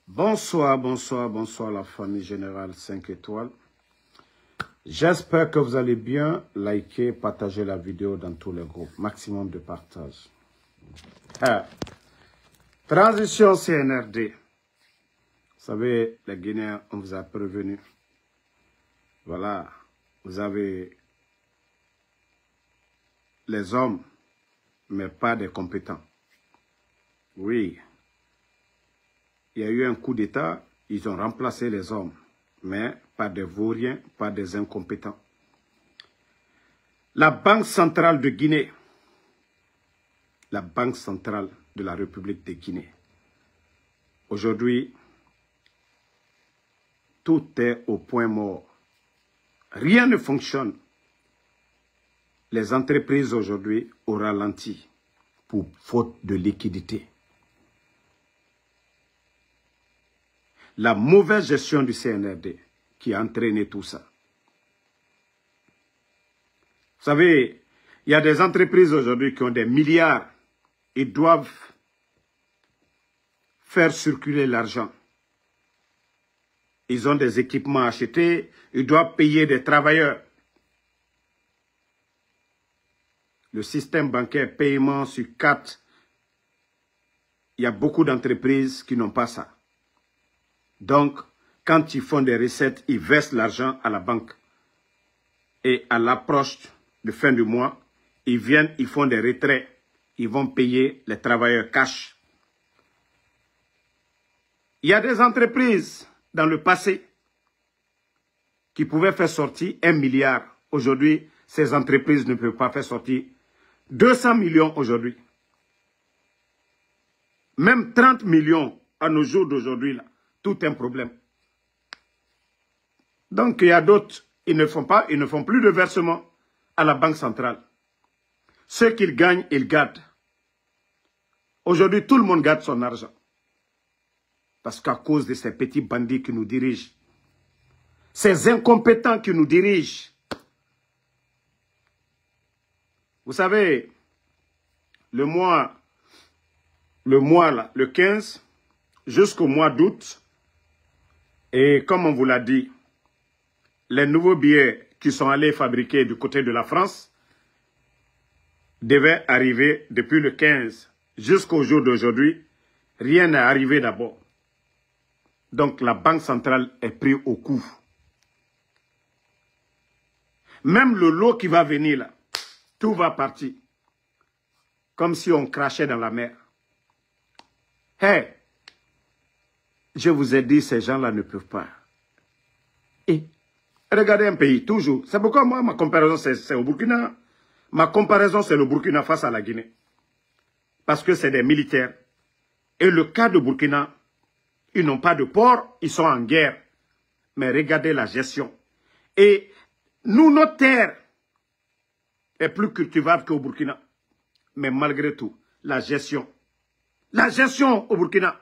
Bonsoir, bonsoir, bonsoir la famille générale 5 étoiles. J'espère que vous allez bien. Likez, partagez la vidéo dans tous les groupes. Maximum de partage. Transition CNRD. Vous savez, les Guinéens, on vous a prévenu. Voilà, vous avez les hommes, mais pas des compétents. Oui. Il y a eu un coup d'État, ils ont remplacé les hommes, mais pas des vauriens, pas des incompétents. La Banque centrale de Guinée, la Banque centrale de la République de Guinée, aujourd'hui, tout est au point mort. Rien ne fonctionne. Les entreprises aujourd'hui au ralenti pour faute de liquidité. La mauvaise gestion du CNRD qui a entraîné tout ça. Vous savez, il y a des entreprises aujourd'hui qui ont des milliards. Ils doivent faire circuler l'argent. Ils ont des équipements achetés. Ils doivent payer des travailleurs. Le système bancaire, paiement sur carte, il y a beaucoup d'entreprises qui n'ont pas ça. Donc, quand ils font des recettes, ils versent l'argent à la banque. Et à l'approche de fin du mois, ils viennent, ils font des retraits. Ils vont payer les travailleurs cash. Il y a des entreprises dans le passé qui pouvaient faire sortir 1 milliard. Aujourd'hui, ces entreprises ne peuvent pas faire sortir 200 millions aujourd'hui. Même 30 millions à nos jours d'aujourd'hui, là. Tout un problème. Donc, il y a d'autres, ils ne font plus de versement à la Banque centrale. Ce qu'ils gagnent, ils gardent. Aujourd'hui, tout le monde garde son argent. Parce qu'à cause de ces petits bandits qui nous dirigent, ces incompétents qui nous dirigent. Vous savez, le mois là, le 15, jusqu'au mois d'août, et comme on vous l'a dit, les nouveaux billets qui sont allés fabriquer du côté de la France devaient arriver depuis le 15 jusqu'au jour d'aujourd'hui. Rien n'est arrivé d'abord. Donc la Banque centrale est prise au coup. Même le lot qui va venir là, tout va partir. Comme si on crachait dans la mer. Hey! Je vous ai dit, ces gens-là ne peuvent pas. Et regardez un pays, toujours. C'est pourquoi moi, ma comparaison, c'est au Burkina. Ma comparaison, c'est le Burkina face à la Guinée. Parce que c'est des militaires. Et le cas de Burkina, ils n'ont pas de port, ils sont en guerre. Mais regardez la gestion. Et nous, notre terre est plus cultivable qu'au Burkina. Mais malgré tout, la gestion au Burkina,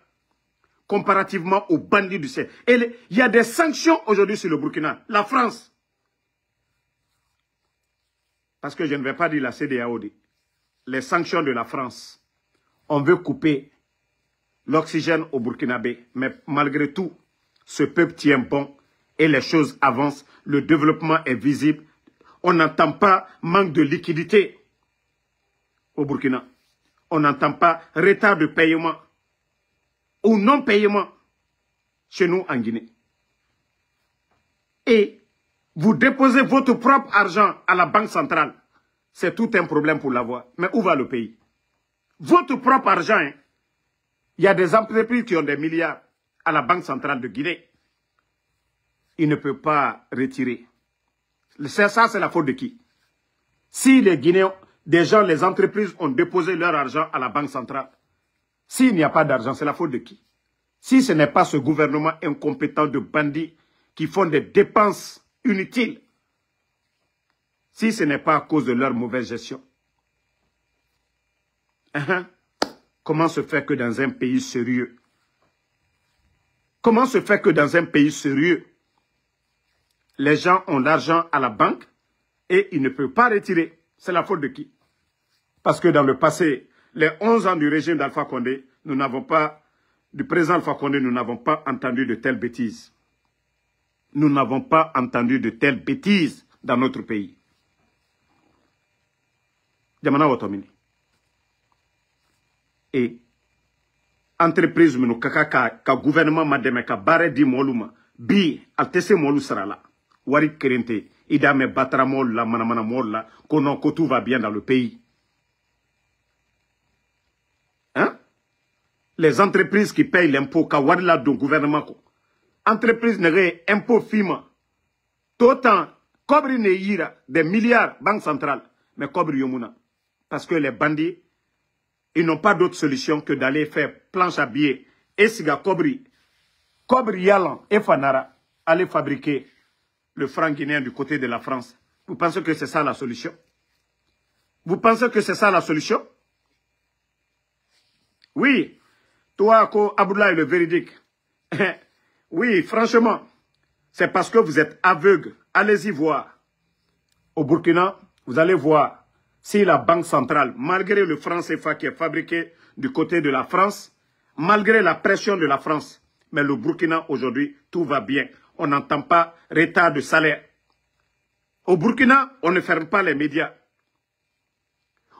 comparativement aux bandits du ciel. Et il y a des sanctions aujourd'hui sur le Burkina. La France. Parce que je ne vais pas dire la CEDEAO. Les sanctions de la France. On veut couper l'oxygène au Burkinabé. Mais malgré tout, ce peuple tient bon et les choses avancent. Le développement est visible. On n'entend pas manque de liquidité au Burkina. On n'entend pas retard de paiement ou non-paiement chez nous en Guinée. Et vous déposez votre propre argent à la Banque centrale. C'est tout un problème pour l'avoir. Mais où va le pays? Votre propre argent. Hein? Il y a des entreprises qui ont des milliards à la Banque centrale de Guinée. Ils ne peuvent pas retirer. Ça, c'est la faute de qui? Si les Guinéens, des gens, les entreprises ont déposé leur argent à la Banque centrale, s'il n'y a pas d'argent, c'est la faute de qui? Si ce n'est pas ce gouvernement incompétent de bandits qui font des dépenses inutiles, si ce n'est pas à cause de leur mauvaise gestion. Comment se fait que dans un pays sérieux, les gens ont l'argent à la banque et ils ne peuvent pas retirer? C'est la faute de qui? Parce que dans le passé, les 11 ans du régime d'Alpha Condé, nous n'avons pas du président Alpha Condé, nous n'avons pas entendu de telles bêtises. Nous n'avons pas entendu de telles bêtises dans notre pays. Jamana Watomini. Et entreprise minu ka gouvernement mademe ka bare di moluma bi altese molu sarala wari kerente idame batra mol la manamana mol la kono ko tout va bien dans le pays. Hein? Les entreprises qui payent l'impôt ka wari la don gouvernement ko. Entreprise nere impôt fima. D'autant kobri ne yira des milliards banque centrale mais kobri yomuna parce que les bandits ils n'ont pas d'autre solution que d'aller faire planche à billets et siga kobri yalan et fanara aller fabriquer le franc guinéen du côté de la France. Vous pensez que c'est ça la solution? Vous pensez que c'est ça la solution? Oui, toi, Abdoulaye le véridique. Oui, franchement, c'est parce que vous êtes aveugle. Allez-y voir. Au Burkina, vous allez voir si la Banque centrale, malgré le franc CFA qui est fabriqué du côté de la France, malgré la pression de la France, mais le Burkina aujourd'hui, tout va bien. On n'entend pas retard de salaire. Au Burkina, on ne ferme pas les médias.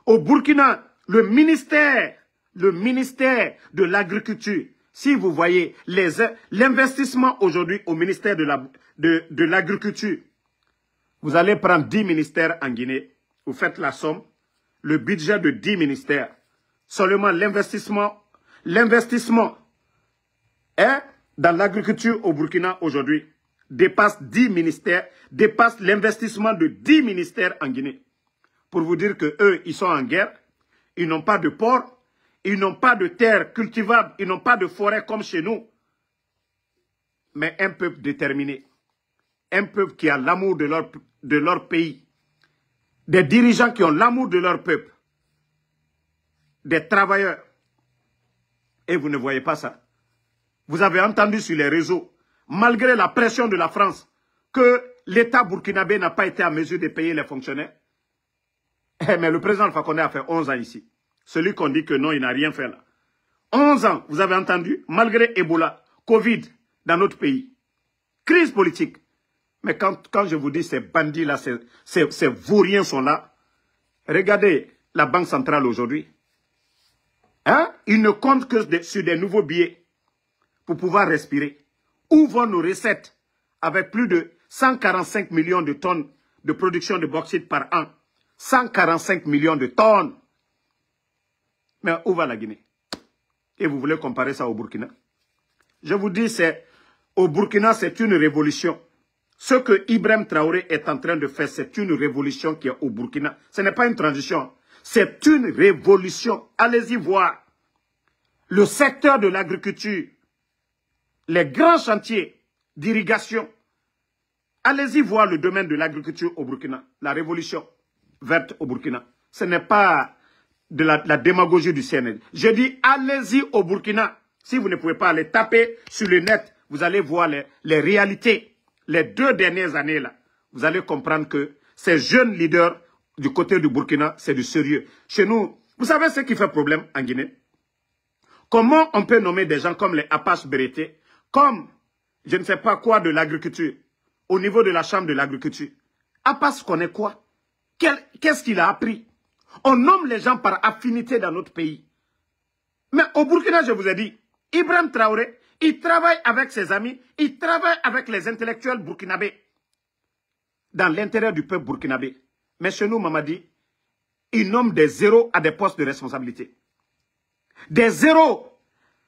Au Burkina, le ministère de l'Agriculture, si vous voyez l'investissement aujourd'hui au ministère de l'Agriculture, vous allez prendre 10 ministères en Guinée, vous faites la somme, le budget de 10 ministères, seulement l'investissement dans l'agriculture au Burkina aujourd'hui dépasse 10 ministères, dépasse l'investissement de 10 ministères en Guinée. Pour vous dire que eux, ils sont en guerre, ils n'ont pas de port, ils n'ont pas de terre cultivable, ils n'ont pas de forêt comme chez nous. Mais un peuple déterminé, un peuple qui a l'amour de leur pays, des dirigeants qui ont l'amour de leur peuple, des travailleurs. Et vous ne voyez pas ça. Vous avez entendu sur les réseaux, malgré la pression de la France, que l'État burkinabé n'a pas été en mesure de payer les fonctionnaires. Mais le président Alpha Condé a fait 11 ans ici. Celui qu'on dit que non, il n'a rien fait là. 11 ans, vous avez entendu, malgré Ebola, Covid dans notre pays. Crise politique. Mais quand je vous dis ces bandits-là, ces vauriens sont là, regardez la Banque centrale aujourd'hui. Hein? Ils ne comptent que sur des nouveaux billets pour pouvoir respirer. Où vont nos recettes avec plus de 145 millions de tonnes de production de bauxite par an? 145 millions de tonnes. Mais où va la Guinée? Et vous voulez comparer ça au Burkina? Je vous dis, au Burkina, c'est une révolution. Ce que Ibrahim Traoré est en train de faire, c'est une révolution qui est au Burkina. Ce n'est pas une transition. C'est une révolution. Allez-y voir. Le secteur de l'agriculture, les grands chantiers d'irrigation. Allez-y voir le domaine de l'agriculture au Burkina. La révolution verte au Burkina. Ce n'est pas de la démagogie du CNL. Je dis, allez-y au Burkina. Si vous ne pouvez pas aller taper sur le net, vous allez voir les réalités. Les 2 dernières années, là, vous allez comprendre que ces jeunes leaders du côté du Burkina, c'est du sérieux. Chez nous, vous savez ce qui fait problème en Guinée? Comment on peut nommer des gens comme les Apache Bérété, comme je ne sais pas quoi de l'agriculture, au niveau de la chambre de l'agriculture? Apache connaît quoi? Qu'est-ce qu'il a appris? On nomme les gens par affinité dans notre pays. Mais au Burkina, je vous ai dit, Ibrahim Traoré, il travaille avec ses amis, il travaille avec les intellectuels burkinabés dans l'intérêt du peuple burkinabé. Mais chez nous, Mamadi, il nomme des zéros à des postes de responsabilité. Des zéros.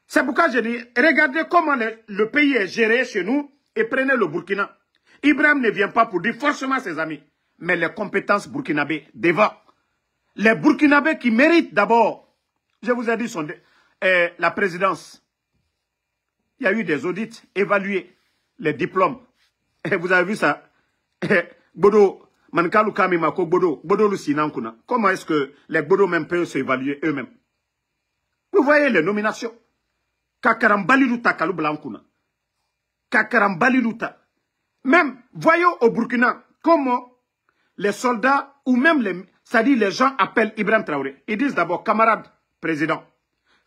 C'est pourquoi je dis, regardez comment le pays est géré chez nous et prenez le Burkina. Ibrahim ne vient pas pour dire forcément ses amis, mais les compétences burkinabées devant. Les burkinabés qui méritent d'abord, je vous ai dit, la présidence. Il y a eu des audits, évalués, les diplômes. Et vous avez vu ça? Bodo, Mankalu Kamimako, Bodo Lusinankuna. Comment est-ce que les Bodo même peuvent s'évaluer eux-mêmes? Vous voyez les nominations. Kakarambaliluta Kalu Blankuna. Kakarambaliluta. Même, voyons au Burkina, comment les soldats, ou même c'est-à-dire les gens appellent Ibrahim Traoré. Ils disent d'abord camarade président.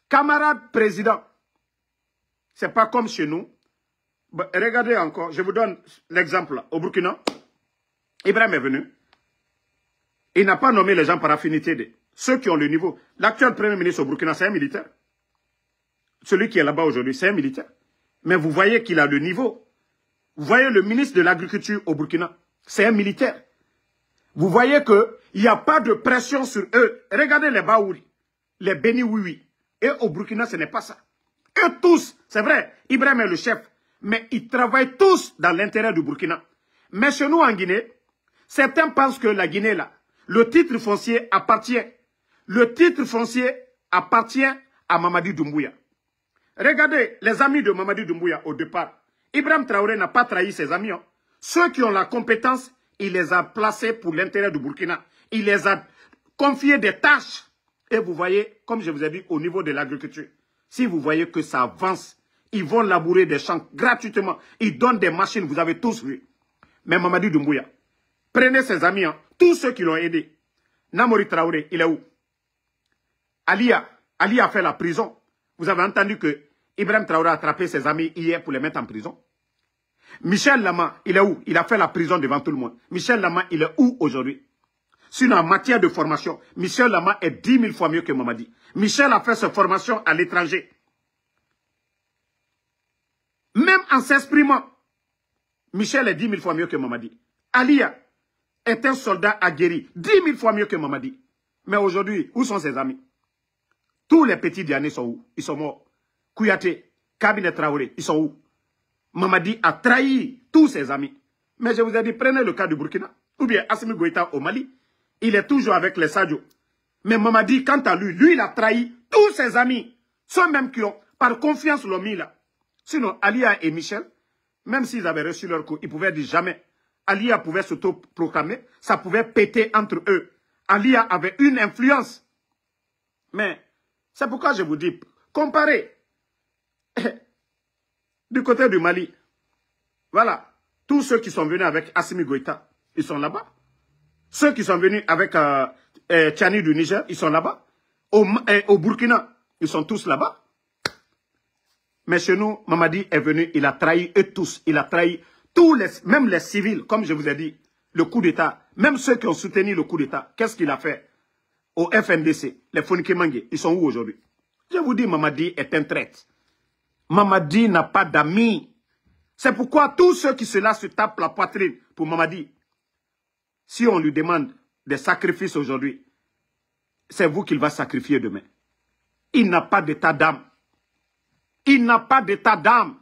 Camarade président. Ce n'est pas comme chez nous. Bah, regardez encore, je vous donne l'exemple. Au Burkina, Ibrahim est venu. Il n'a pas nommé les gens par affinité. Ceux qui ont le niveau. L'actuel premier ministre au Burkina, c'est un militaire. Celui qui est là-bas aujourd'hui, c'est un militaire. Mais vous voyez qu'il a le niveau. Vous voyez le ministre de l'Agriculture au Burkina, c'est un militaire. Vous voyez qu'il n'y a pas de pression sur eux. Regardez les Baouri, les Beni Oui. Et au Burkina, ce n'est pas ça. Eux tous, c'est vrai, Ibrahim est le chef, mais ils travaillent tous dans l'intérêt du Burkina. Mais chez nous en Guinée, certains pensent que la Guinée, là, le titre foncier appartient. Le titre foncier appartient à Mamadi Doumbouya. Regardez les amis de Mamadi Doumbouya au départ. Ibrahim Traoré n'a pas trahi ses amis. Hein. Ceux qui ont la compétence, il les a placés pour l'intérêt du Burkina. Il les a confiés des tâches. Et vous voyez, comme je vous ai dit, au niveau de l'agriculture, si vous voyez que ça avance, ils vont labourer des champs gratuitement. Ils donnent des machines, vous avez tous vu. Mais Mamadi Doumbouya, prenez ses amis, hein, tous ceux qui l'ont aidé. Namori Traoré, il est où? Ali a fait la prison. Vous avez entendu que Ibrahim Traoré a attrapé ses amis hier pour les mettre en prison. Michel Lama, il est où? Il a fait la prison devant tout le monde. Michel Lama, il est où aujourd'hui? Sinon, en matière de formation, Michel Lama est 10 000 fois mieux que Mamadi. Michel a fait sa formation à l'étranger. Même en s'exprimant, Michel est 10 000 fois mieux que Mamadi. Alia est un soldat aguerri, 10 000 fois mieux que Mamadi. Mais aujourd'hui, où sont ses amis? Tous les petits Diané sont où? Ils sont morts. Kouyaté, Kabinet Traoré, ils sont où? Mamadi a trahi tous ses amis. Mais je vous ai dit, prenez le cas du Burkina. Ou bien Assimi Goïta au Mali. Il est toujours avec les Sadio. Mais Mamadi, quant à lui, il a trahi tous ses amis. Ceux même qui ont, par confiance, l'ont mis là. Sinon, Alia et Michel, même s'ils avaient reçu leur coup, ils pouvaient dire jamais. Alia pouvait s'auto-proclamer. Ça pouvait péter entre eux. Alia avait une influence. Mais, c'est pourquoi je vous dis, comparez. Du côté du Mali, voilà, tous ceux qui sont venus avec Assimi Goïta, ils sont là-bas. Ceux qui sont venus avec Tchani du Niger, ils sont là-bas. Au Burkina, ils sont tous là-bas. Mais chez nous, Mamadi est venu, il a trahi eux tous. Il a trahi tous les, même les civils, comme je vous ai dit, le coup d'État. Même ceux qui ont soutenu le coup d'État, qu'est-ce qu'il a fait? Au FNDC, les Fonike Mangé, ils sont où aujourd'hui? Je vous dis, Mamadi est un traître. Mamadi n'a pas d'amis. C'est pourquoi tous ceux qui se tapent la poitrine pour Mamadi, si on lui demande des sacrifices aujourd'hui, c'est vous qu'il va sacrifier demain. Il n'a pas d'état d'âme. Il n'a pas d'état d'âme.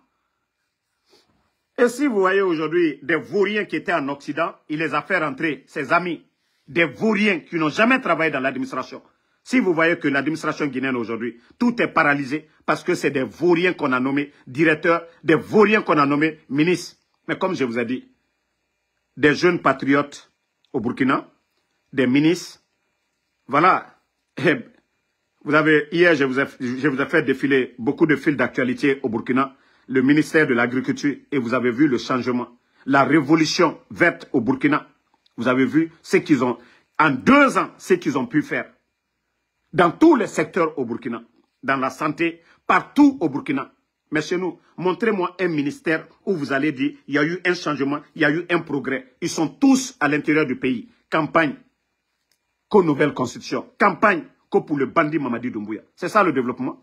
Et si vous voyez aujourd'hui des vauriens qui étaient en Occident, il les a fait rentrer, ses amis, des vauriens qui n'ont jamais travaillé dans l'administration. Si vous voyez que l'administration guinéenne aujourd'hui, tout est paralysé parce que c'est des vauriens qu'on a nommés directeurs, des vauriens qu'on a nommés ministres. Mais comme je vous ai dit, des jeunes patriotes au Burkina, des ministres, voilà. Vous avez, hier, je vous ai fait défiler beaucoup de fils d'actualité au Burkina, le ministère de l'Agriculture, et vous avez vu le changement, la révolution verte au Burkina. Vous avez vu ce qu'ils ont, en 2 ans, ce qu'ils ont pu faire. Dans tous les secteurs au Burkina, dans la santé, partout au Burkina. Mais chez nous, montrez-moi un ministère où vous allez dire, il y a eu un changement, il y a eu un progrès. Ils sont tous à l'intérieur du pays. Campagne, qu'aux nouvelles constitutions. Campagne, que pour le bandit Mamadi Doumbouya. C'est ça le développement.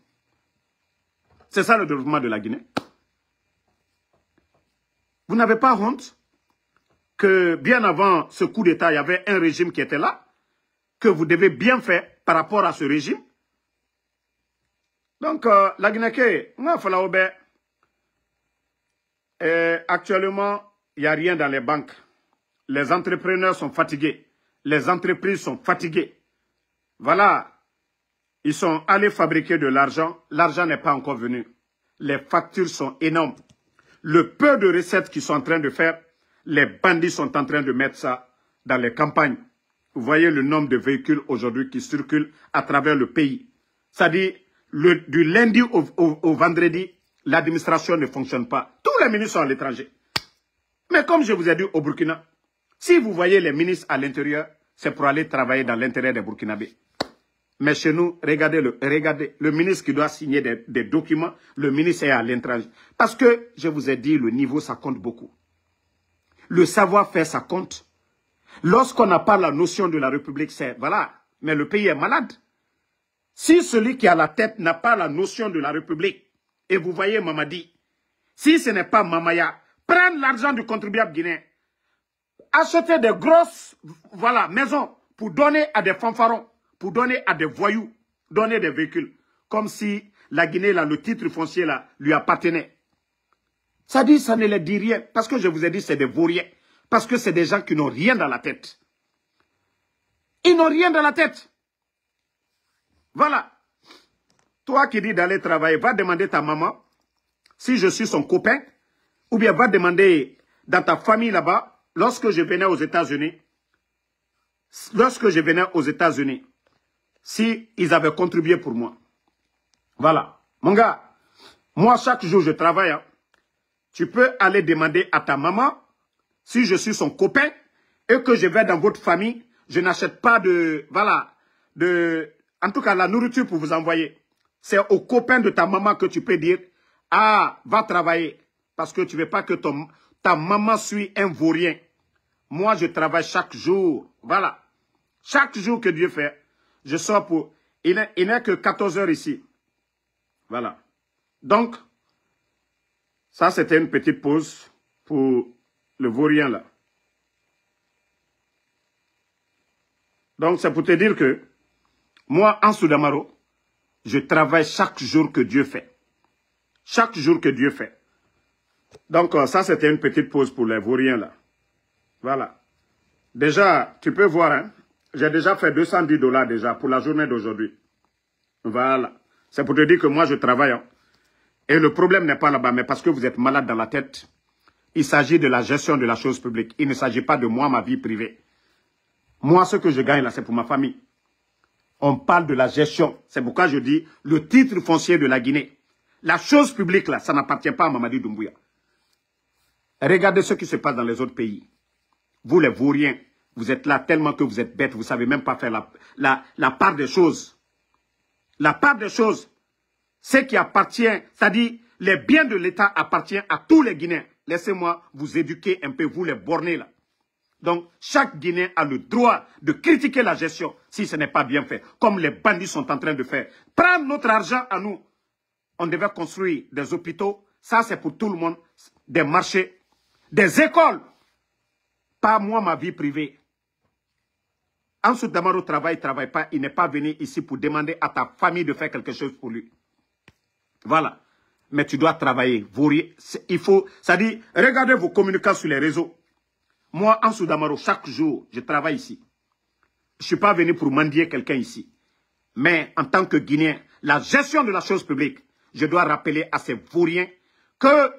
C'est ça le développement de la Guinée. Vous n'avez pas honte que bien avant ce coup d'État, il y avait un régime qui était là, que vous devez bien faire par rapport à ce régime. Donc, la Guinée, actuellement, il n'y a rien dans les banques. Les entrepreneurs sont fatigués. Les entreprises sont fatiguées. Voilà. Ils sont allés fabriquer de l'argent. L'argent n'est pas encore venu. Les factures sont énormes. Le peu de recettes qu'ils sont en train de faire, les bandits sont en train de mettre ça dans les campagnes. Vous voyez le nombre de véhicules aujourd'hui qui circulent à travers le pays. C'est-à-dire, du lundi au vendredi, l'administration ne fonctionne pas. Tous les ministres sont à l'étranger. Mais comme je vous ai dit au Burkina, si vous voyez les ministres à l'intérieur, c'est pour aller travailler dans l'intérêt des Burkinabés. Mais chez nous, regardez, le ministre qui doit signer des documents, le ministre est à l'étranger. Parce que, je vous ai dit, le niveau, ça compte beaucoup. Le savoir-faire, ça compte. Lorsqu'on n'a pas la notion de la République, c'est, voilà, mais le pays est malade. Si celui qui a la tête n'a pas la notion de la République, et vous voyez Mamadi, si ce n'est pas Mamaya, prendre l'argent du contribuable guinéen, acheter des grosses, voilà, maisons pour donner à des fanfarons, pour donner à des voyous, donner des véhicules, comme si la Guinée, là, le titre foncier, là, lui appartenait. Ça dit, ça ne les dit rien, parce que je vous ai dit, c'est des vauriens, parce que c'est des gens qui n'ont rien dans la tête. Ils n'ont rien dans la tête. Voilà. Toi qui dis d'aller travailler, va demander ta maman, si je suis son copain, ou bien va demander dans ta famille là-bas, lorsque je venais aux États-Unis, si ils avaient contribué pour moi. Voilà. Mon gars, moi chaque jour je travaille. Hein. Tu peux aller demander à ta maman, si je suis son copain, et que je vais dans votre famille, je n'achète pas de, voilà, en tout cas la nourriture pour vous envoyer. C'est au copain de ta maman que tu peux dire, ah, va travailler. Parce que tu ne veux pas que ta maman suit un vaurien. Moi, je travaille chaque jour. Voilà. Chaque jour que Dieu fait, je sors pour... Il n'est que 14 heures ici. Voilà. Donc, ça, c'était une petite pause pour le vaurien, là. Donc, c'est pour te dire que moi, en Soudamaro, je travaille chaque jour que Dieu fait. Chaque jour que Dieu fait. Donc, ça, c'était une petite pause pour les vauriens, là. Voilà. Déjà, tu peux voir, hein, j'ai déjà fait 210 $ déjà pour la journée d'aujourd'hui. Voilà. C'est pour te dire que moi, je travaille. Hein. Et le problème n'est pas là-bas, mais parce que vous êtes malade dans la tête. Il s'agit de la gestion de la chose publique. Il ne s'agit pas de moi, ma vie privée. Moi, ce que je gagne là, c'est pour ma famille. On parle de la gestion. C'est pourquoi je dis le titre foncier de la Guinée. La chose publique, là, ça n'appartient pas à Mamadi Doumbouya. Regardez ce qui se passe dans les autres pays. Vous, les vauriens, vous êtes là tellement que vous êtes bêtes. Vous ne savez même pas faire la part des choses. La part des choses, ce qui appartient, c'est-à-dire les biens de l'État appartiennent à tous les Guinéens. Laissez-moi vous éduquer un peu, vous les bornés là. Donc, chaque Guinéen a le droit de critiquer la gestion si ce n'est pas bien fait, comme les bandits sont en train de faire. Prendre notre argent à nous. On devait construire des hôpitaux, ça c'est pour tout le monde, des marchés, des écoles. Pas moi, ma vie privée. Ansou Damaro travaille pas, il n'est pas venu ici pour demander à ta famille de faire quelque chose pour lui. Voilà. Mais tu dois travailler. Il faut, c'est-à-dire, regardez vos communicants sur les réseaux. Moi, Ansou Damaro, chaque jour, je travaille ici. Je ne suis pas venu pour mendier quelqu'un ici. Mais en tant que Guinéen, la gestion de la chose publique, je dois rappeler à ces vauriens que,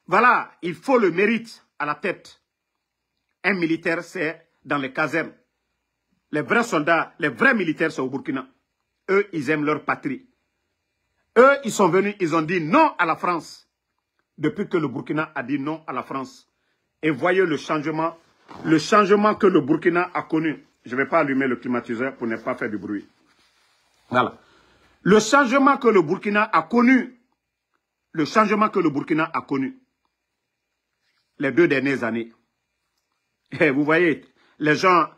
voilà, il faut le mérite à la tête. Un militaire, c'est dans les casernes. Les vrais soldats, les vrais militaires, c'est au Burkina. Eux, ils aiment leur patrie. Eux, ils sont venus, ils ont dit non à la France. Depuis que le Burkina a dit non à la France. Et voyez le changement que le Burkina a connu. Je ne vais pas allumer le climatiseur pour ne pas faire du bruit. Voilà. Le changement que le Burkina a connu. Le changement que le Burkina a connu. Les 2 dernières années. Et vous voyez, les gens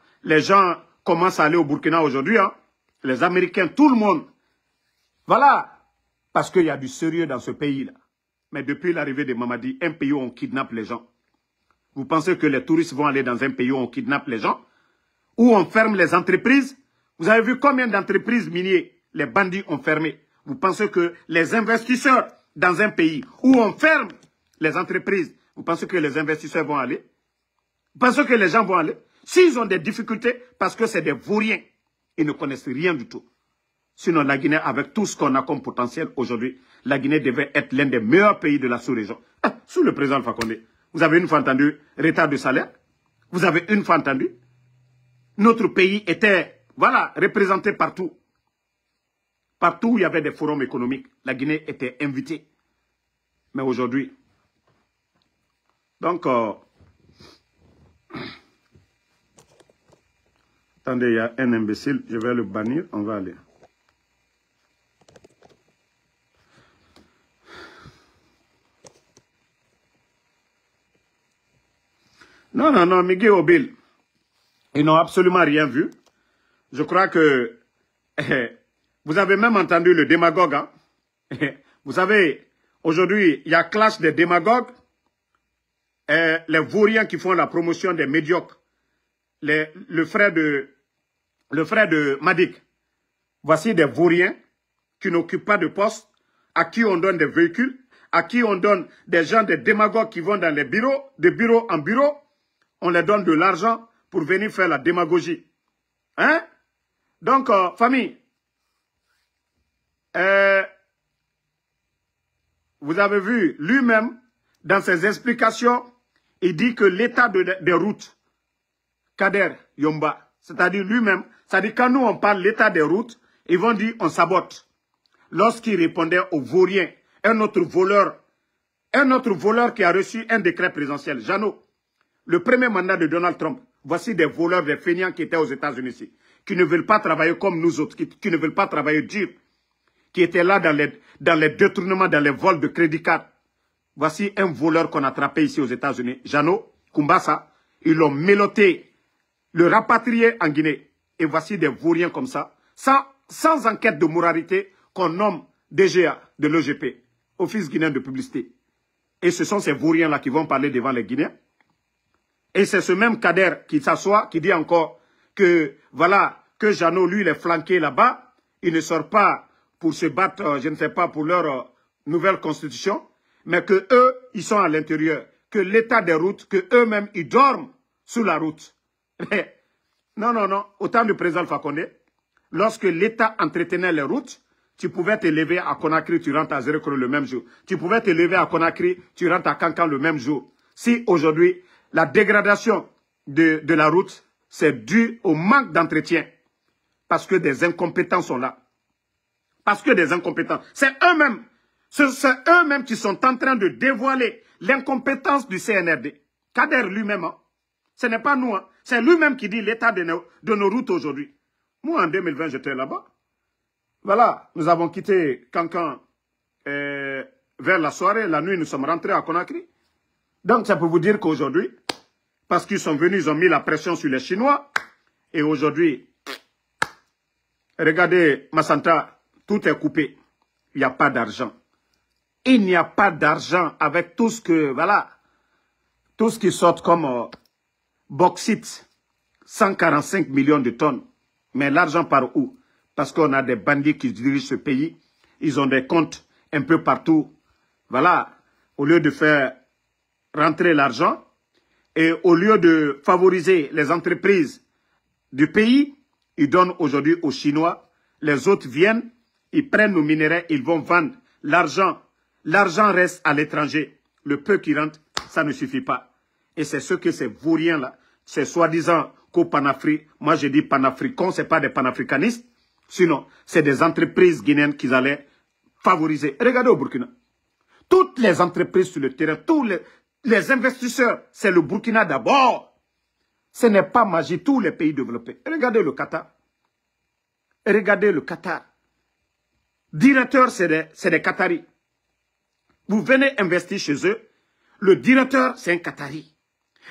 commencent à aller au Burkina aujourd'hui. Hein. Les Américains, tout le monde. Voilà. Parce qu'il y a du sérieux dans ce pays-là. Mais depuis l'arrivée de Mamadi, un pays où on kidnappe les gens. Vous pensez que les touristes vont aller dans un pays où on kidnappe les gens? Où on ferme les entreprises? Vous avez vu combien d'entreprises minières les bandits ont fermées? Vous pensez que les investisseurs dans un pays où on ferme les entreprises, vous pensez que les investisseurs vont aller? Vous pensez que les gens vont aller? S'ils ont des difficultés, parce que c'est des vauriens, ils ne connaissent rien du tout. Sinon, la Guinée, avec tout ce qu'on a comme potentiel aujourd'hui, la Guinée devait être l'un des meilleurs pays de la sous-région. Ah, sous le président Alpha Condé. Vous avez une fois entendu retard de salaire? Vous avez une fois entendu? Notre pays était, voilà, représenté partout. Partout où il y avait des forums économiques, la Guinée était invitée. Mais aujourd'hui, donc, attendez, il y a un imbécile, je vais le bannir, on va aller. Non, non, non, Miguel Obil, ils n'ont absolument rien vu. Je crois que vous avez même entendu le démagogue. Hein? Vous savez, aujourd'hui, il y a clash des démagogues, les vauriens qui font la promotion des médiocres, le frère de Madik. Voici des vauriens qui n'occupent pas de poste, à qui on donne des véhicules, à qui on donne des gens, des démagogues qui vont dans les bureaux, de bureau en bureau, on leur donne de l'argent pour venir faire la démagogie. Hein? Donc, famille, vous avez vu, lui-même, dans ses explications, il dit que l'état des routes, Kader Yomba, c'est-à-dire lui-même, c'est-à-dire quand nous on parle l'état des routes, ils vont dire on sabote. Lorsqu'il répondait aux vauriens, un autre voleur qui a reçu un décret présidentiel, Jeannot, le premier mandat de Donald Trump, voici des voleurs, des feignants qui étaient aux États-Unis ici, qui ne veulent pas travailler comme nous autres, qui ne veulent pas travailler dur, qui étaient là dans les détournements, dans les vols de crédit card. Voici un voleur qu'on a attrapé ici aux États-Unis, Jeannot Kumbasa, ils l'ont méloté, le rapatrié en Guinée. Et voici des vauriens comme ça, sans enquête de moralité, qu'on nomme DGA de l'OGP, Office guinéen de publicité. Et ce sont ces vauriens-là qui vont parler devant les Guinéens. Et c'est ce même Kader qui s'assoit, qui dit encore que, voilà, que Jeannot, lui, il est flanqué là-bas. Il ne sort pas pour se battre, je ne sais pas, pour leur nouvelle constitution, mais que eux, ils sont à l'intérieur. Que l'état des routes, que eux-mêmes, ils dorment sous la route. Non, non, non. Au temps du président Fakonde, lorsque l'État entretenait les routes, tu pouvais te lever à Conakry, tu rentres à Zérekro le même jour. Tu pouvais te lever à Conakry, tu rentres à Kankan le même jour. Si aujourd'hui, la dégradation de la route, c'est dû au manque d'entretien. Parce que des incompétents sont là. Parce que des incompétents. C'est eux-mêmes qui sont en train de dévoiler l'incompétence du CNRD. Kader lui-même, hein. Ce n'est pas nous, hein. C'est lui-même qui dit l'état de nos routes aujourd'hui. Moi, en 2020, j'étais là-bas. Voilà, nous avons quitté Kankan vers la soirée. La nuit, nous sommes rentrés à Conakry. Donc, ça peut vous dire qu'aujourd'hui, parce qu'ils sont venus, ils ont mis la pression sur les Chinois. Et aujourd'hui, regardez, Massanta, tout est coupé. Il n'y a pas d'argent. Il n'y a pas d'argent avec tout ce que, voilà, tout ce qui sort comme bauxite, 145 millions de tonnes. Mais l'argent part où? Parce qu'on a des bandits qui dirigent ce pays. Ils ont des comptes un peu partout. Voilà, au lieu de faire rentrer l'argent et au lieu de favoriser les entreprises du pays, ils donnent aujourd'hui aux Chinois. Les autres viennent, ils prennent nos minéraux, ils vont vendre l'argent. L'argent reste à l'étranger. Le peu qui rentre, ça ne suffit pas. Et c'est ce que ces vauriens-là, ces soi-disant co-panafricains, moi je dis panafricains, ce n'est pas des panafricanistes, sinon c'est des entreprises guinéennes qu'ils allaient favoriser. Regardez au Burkina. Toutes les entreprises sur le terrain, tous les investisseurs, c'est le Burkina d'abord. Ce n'est pas magique, tous les pays développés. Regardez le Qatar. Regardez le Qatar. Directeur, c'est des Qataris. Vous venez investir chez eux, le directeur, c'est un Qatari.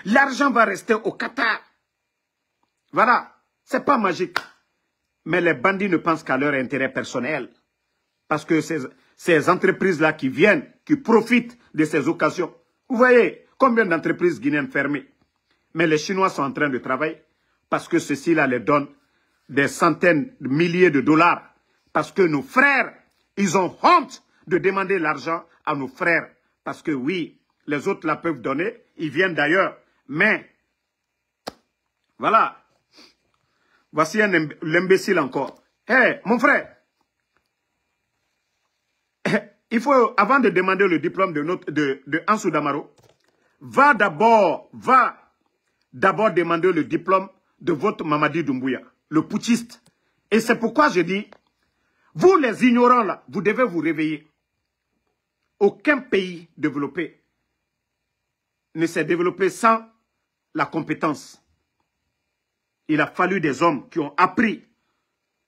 L'argent va rester au Qatar. Voilà, c'est pas magique. Mais les bandits ne pensent qu'à leur intérêt personnel. Parce que ces entreprises-là qui viennent, qui profitent de ces occasions. Vous voyez combien d'entreprises guinéennes fermées. Mais les Chinois sont en train de travailler parce que ceci-là les donne des centaines de milliers de dollars. Parce que nos frères, ils ont honte de demander l'argent à nos frères. Parce que oui, les autres la peuvent donner, ils viennent d'ailleurs. Mais, voilà, voici l'imbécile encore. Hé, mon frère, il faut, avant de demander le diplôme de Ansou Damaro, va d'abord demander le diplôme de votre Mamadi Doumbouya, le putschiste. Et c'est pourquoi je dis, vous les ignorants là, vous devez vous réveiller. Aucun pays développé ne s'est développé sans la compétence. Il a fallu des hommes qui ont appris,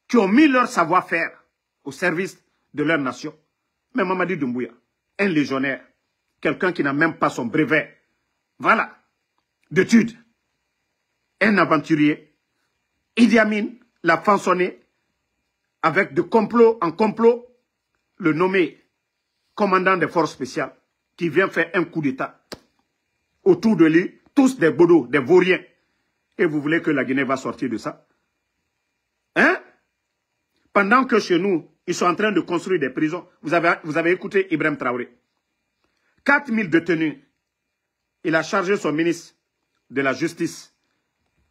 qui ont mis leur savoir-faire au service de leur nation. Mais Mamadi Doumbouya, un légionnaire, quelqu'un qui n'a même pas son brevet. Voilà. d'études. Un aventurier. Idi Amin l'a façonné avec de complot en complot, le nommé commandant des forces spéciales qui vient faire un coup d'État. Autour de lui, tous des bodos, des vauriens. Et vous voulez que la Guinée va sortir de ça? Hein? Pendant que chez nous, ils sont en train de construire des prisons. Vous avez écouté Ibrahim Traoré. 4000 détenus. Il a chargé son ministre de la Justice.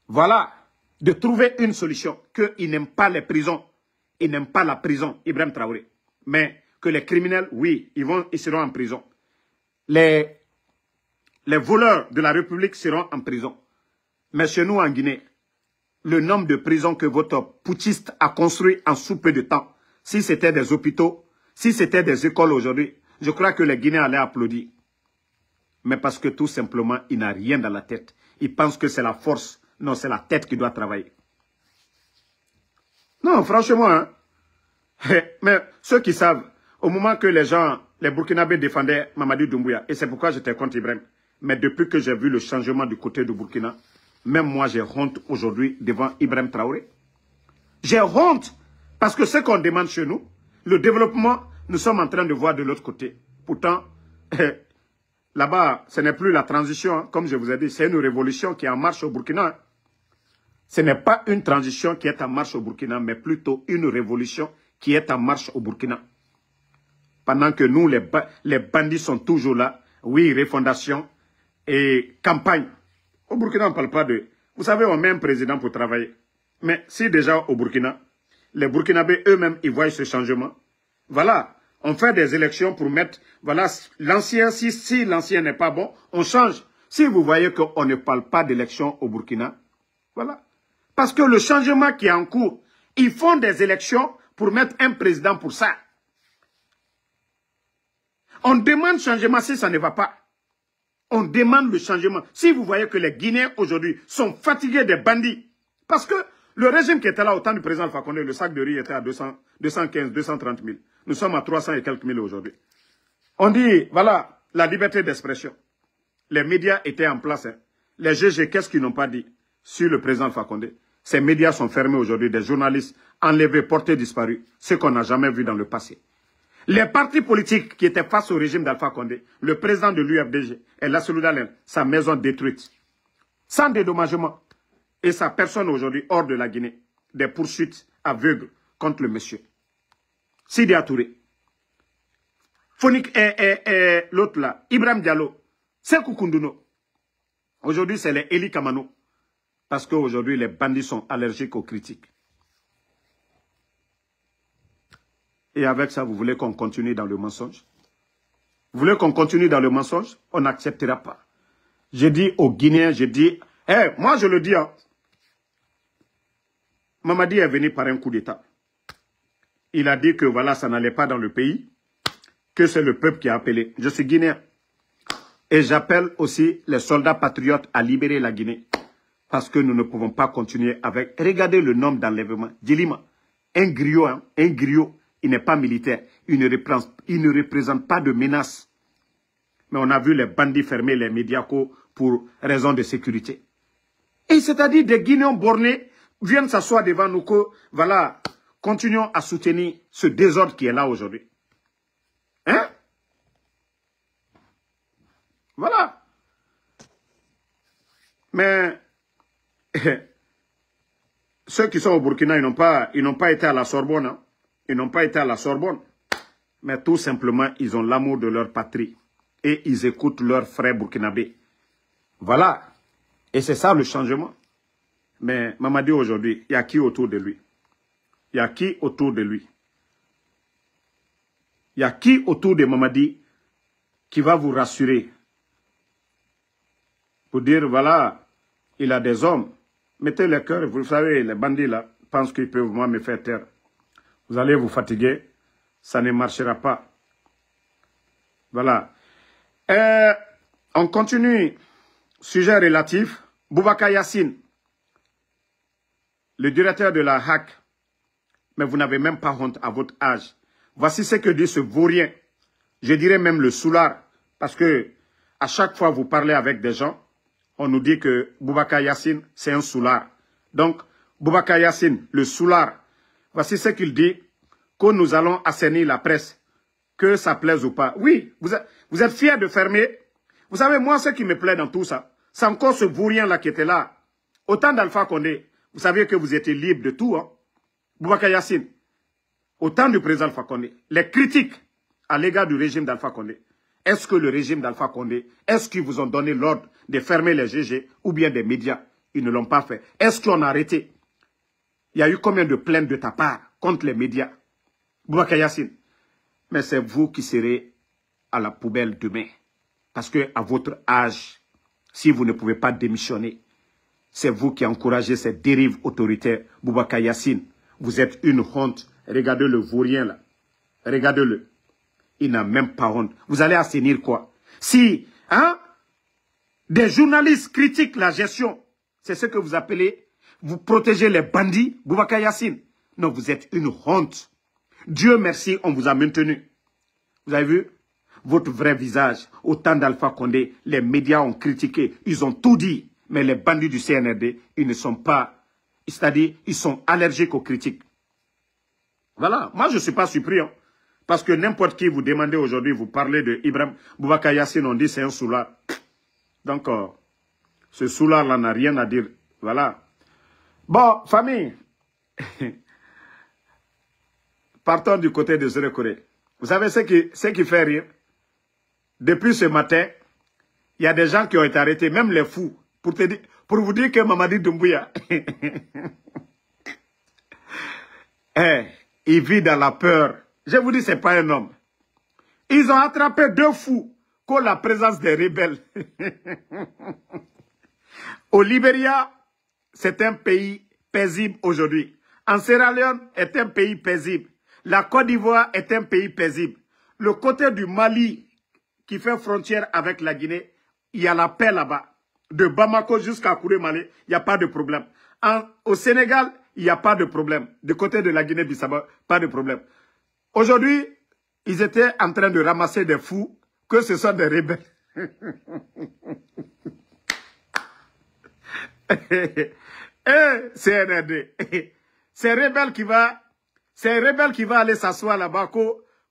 Voilà, de trouver une solution. Qu'il n'aime pas les prisons. Il n'aime pas la prison, Ibrahim Traoré. Mais que les criminels, oui, ils seront en prison. Les voleurs de la République seront en prison. Mais chez nous, en Guinée, le nombre de prisons que votre putschiste a construit en sous peu de temps, si c'était des hôpitaux, si c'était des écoles aujourd'hui, je crois que les Guinéens allaient applaudir. Mais parce que tout simplement, il n'a rien dans la tête. Il pense que c'est la force. Non, c'est la tête qui doit travailler. Non, franchement, hein. Mais ceux qui savent, au moment que les gens, les Burkinabés défendaient Mamadi Doumbouya, et c'est pourquoi j'étais contre Ibrahim, mais depuis que j'ai vu le changement du côté du Burkina, même moi j'ai honte aujourd'hui devant Ibrahim Traoré. J'ai honte parce que ce qu'on demande chez nous, le développement, nous sommes en train de voir de l'autre côté. Pourtant, là-bas, ce n'est plus la transition, hein, comme je vous ai dit, c'est une révolution qui est en marche au Burkina. Hein. Ce n'est pas une transition qui est en marche au Burkina, mais plutôt une révolution qui est en marche au Burkina. Pendant que nous, les bandits sont toujours là, oui, refondation et campagne. Au Burkina, on ne parle pas de... Vous savez, on met un président pour travailler. Mais si déjà au Burkina, les Burkinabés eux-mêmes, ils voient ce changement, voilà, on fait des élections pour mettre... Voilà, l'ancien, si l'ancien n'est pas bon, on change. Si vous voyez qu'on ne parle pas d'élections au Burkina, voilà. Parce que le changement qui est en cours, ils font des élections pour mettre un président pour ça. On demande changement si ça ne va pas. On demande le changement. Si vous voyez que les Guinéens aujourd'hui sont fatigués des bandits, parce que le régime qui était là au temps du président Alpha Condé, le sac de riz était à 215, 230 000. Nous sommes à 300 et quelques mille aujourd'hui. On dit, voilà, la liberté d'expression. Les médias étaient en place. Hein. Les GG, qu'est-ce qu'ils n'ont pas dit sur le président Alpha Condé? Ces médias sont fermés aujourd'hui, des journalistes enlevés, portés, disparus. Ce qu'on n'a jamais vu dans le passé. Les partis politiques qui étaient face au régime d'Alpha Condé, le président de l'UFDG et Lassana Dalen, sa maison détruite, sans dédommagement, et sa personne aujourd'hui hors de la Guinée, des poursuites aveugles contre le monsieur. Sidi Touré, Fonik et l'autre là, Ibrahim Diallo, Sekou Koundouno. Aujourd'hui, c'est les Eli Kamano, parce qu'aujourd'hui, les bandits sont allergiques aux critiques. Et avec ça, vous voulez qu'on continue dans le mensonge? Vous voulez qu'on continue dans le mensonge? On n'acceptera pas. J'ai dit aux Guinéens, j'ai dit, moi je le dis, hein, Mamadi est venu par un coup d'État. Il a dit que voilà, ça n'allait pas dans le pays, que c'est le peuple qui a appelé. Je suis Guinéen. Et j'appelle aussi les soldats patriotes à libérer la Guinée. Parce que nous ne pouvons pas continuer avec... Regardez le nombre d'enlèvements. Djilima, un griot, hein, il n'est pas militaire. Il ne représente pas de menace. Mais on a vu les bandits fermer les médias pour raison de sécurité. Et c'est-à-dire des Guinéens bornés viennent s'asseoir devant nous que, voilà, continuons à soutenir ce désordre qui est là aujourd'hui. Hein? Voilà. Mais ceux qui sont au Burkina, ils n'ont pas été à la Sorbonne. Hein? Ils n'ont pas été à la Sorbonne. Mais tout simplement, ils ont l'amour de leur patrie. Et ils écoutent leurs frères burkinabés. Voilà. Et c'est ça le changement. Mais Mamadi aujourd'hui, il y a qui autour de lui? Il y a qui autour de lui? Il y a qui autour de Mamadi qui va vous rassurer? Pour dire, voilà, il a des hommes. Mettez le cœur, vous savez, les bandits là, pensent qu'ils peuvent moi me faire taire. Vous allez vous fatiguer, ça ne marchera pas. Voilà. On continue. Sujet relatif. Boubacar Yassine, le directeur de la HAC. Mais vous n'avez même pas honte à votre âge. Voici ce que dit ce vaurien. Je dirais même le soulard. Parce que à chaque fois vous parlez avec des gens, on nous dit que Boubacar Yassine, c'est un soulard. Donc, Boubacar Yassine, le soulard, voici ce qu'il dit, que nous allons assainir la presse, que ça plaise ou pas. Oui, vous êtes fiers de fermer. Vous savez, moi, ce qui me plaît dans tout ça, c'est encore ce bourrien-là qui était là. Au temps d'Alpha Condé, vous saviez que vous étiez libre de tout, hein. Boubacar Yassine, au temps du président Alpha Condé, les critiques à l'égard du régime d'Alpha Condé, est-ce que le régime d'Alpha Condé, est-ce qu'ils vous ont donné l'ordre de fermer les GG ou bien des médias? Ils ne l'ont pas fait. Est-ce qu'on a arrêté? Il y a eu combien de plaintes de ta part contre les médias? Boubacar Yassine, mais c'est vous qui serez à la poubelle demain. Parce que à votre âge, si vous ne pouvez pas démissionner, c'est vous qui encouragez cette dérive autoritaire. Boubacar Yassine, vous êtes une honte. Regardez le vaurien là. Regardez-le. Il n'a même pas honte. Vous allez assainir quoi? Si, hein, des journalistes critiquent la gestion, c'est ce que vous appelez, vous protégez les bandits, Boubacar Yassine. Non, vous êtes une honte. Dieu merci, on vous a maintenu. Vous avez vu votre vrai visage? Au temps d'Alpha Condé, les médias ont critiqué, ils ont tout dit. Mais les bandits du CNRD, ils ne sont pas, c'est-à-dire, ils sont allergiques aux critiques. Voilà, moi je ne suis pas surpris, hein, parce que n'importe qui vous demandez aujourd'hui, vous parlez de Ibrahim Boubacar Yassine, on dit c'est un soulard. Donc, ce soulard-là n'a rien à dire. Voilà. Bon, famille, partons du côté de Zérekoré. Vous savez ce qui fait rire? Depuis ce matin, il y a des gens qui ont été arrêtés, même les fous, pour vous dire que Mamadi Doumbouya, il vit dans la peur. Je vous dis, ce n'est pas un homme. Ils ont attrapé 2 fous contre la présence des rebelles. Au Libéria, c'est un pays paisible aujourd'hui. En Sierra Leone est un pays paisible. La Côte d'Ivoire est un pays paisible. Le côté du Mali, qui fait frontière avec la Guinée, il y a la paix là-bas. De Bamako jusqu'à Kouré-Malé, il n'y a pas de problème. Au Sénégal, il n'y a pas de problème. Du côté de la Guinée-Bissau, pas de problème. Aujourd'hui, ils étaient en train de ramasser des fous, que ce soit des rebelles. CNRD. C'est un rebelle qui va aller s'asseoir là-bas,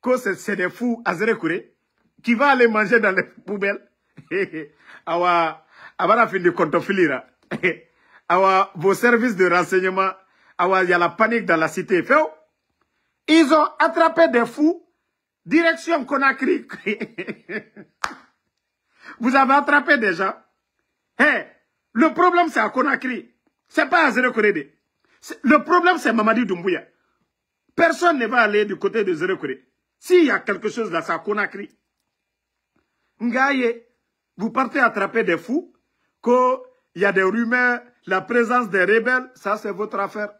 que c'est des fous à Zérekoré, qui va aller manger dans les poubelles. Avant fin de contofilira. Vos services de renseignement, il y a la panique dans la cité. Ils ont attrapé des fous, direction Conakry. Vous avez attrapé des gens. Le problème c'est à Conakry. C'est pas à Zérekoré. Le problème c'est Mamadi Doumbouya. Personne ne va aller du côté de Zérekoré. S'il y a quelque chose là, c'est à Conakry. Ngaye, vous partez attraper des fous, qu'il y a des rumeurs, la présence des rebelles, ça c'est votre affaire.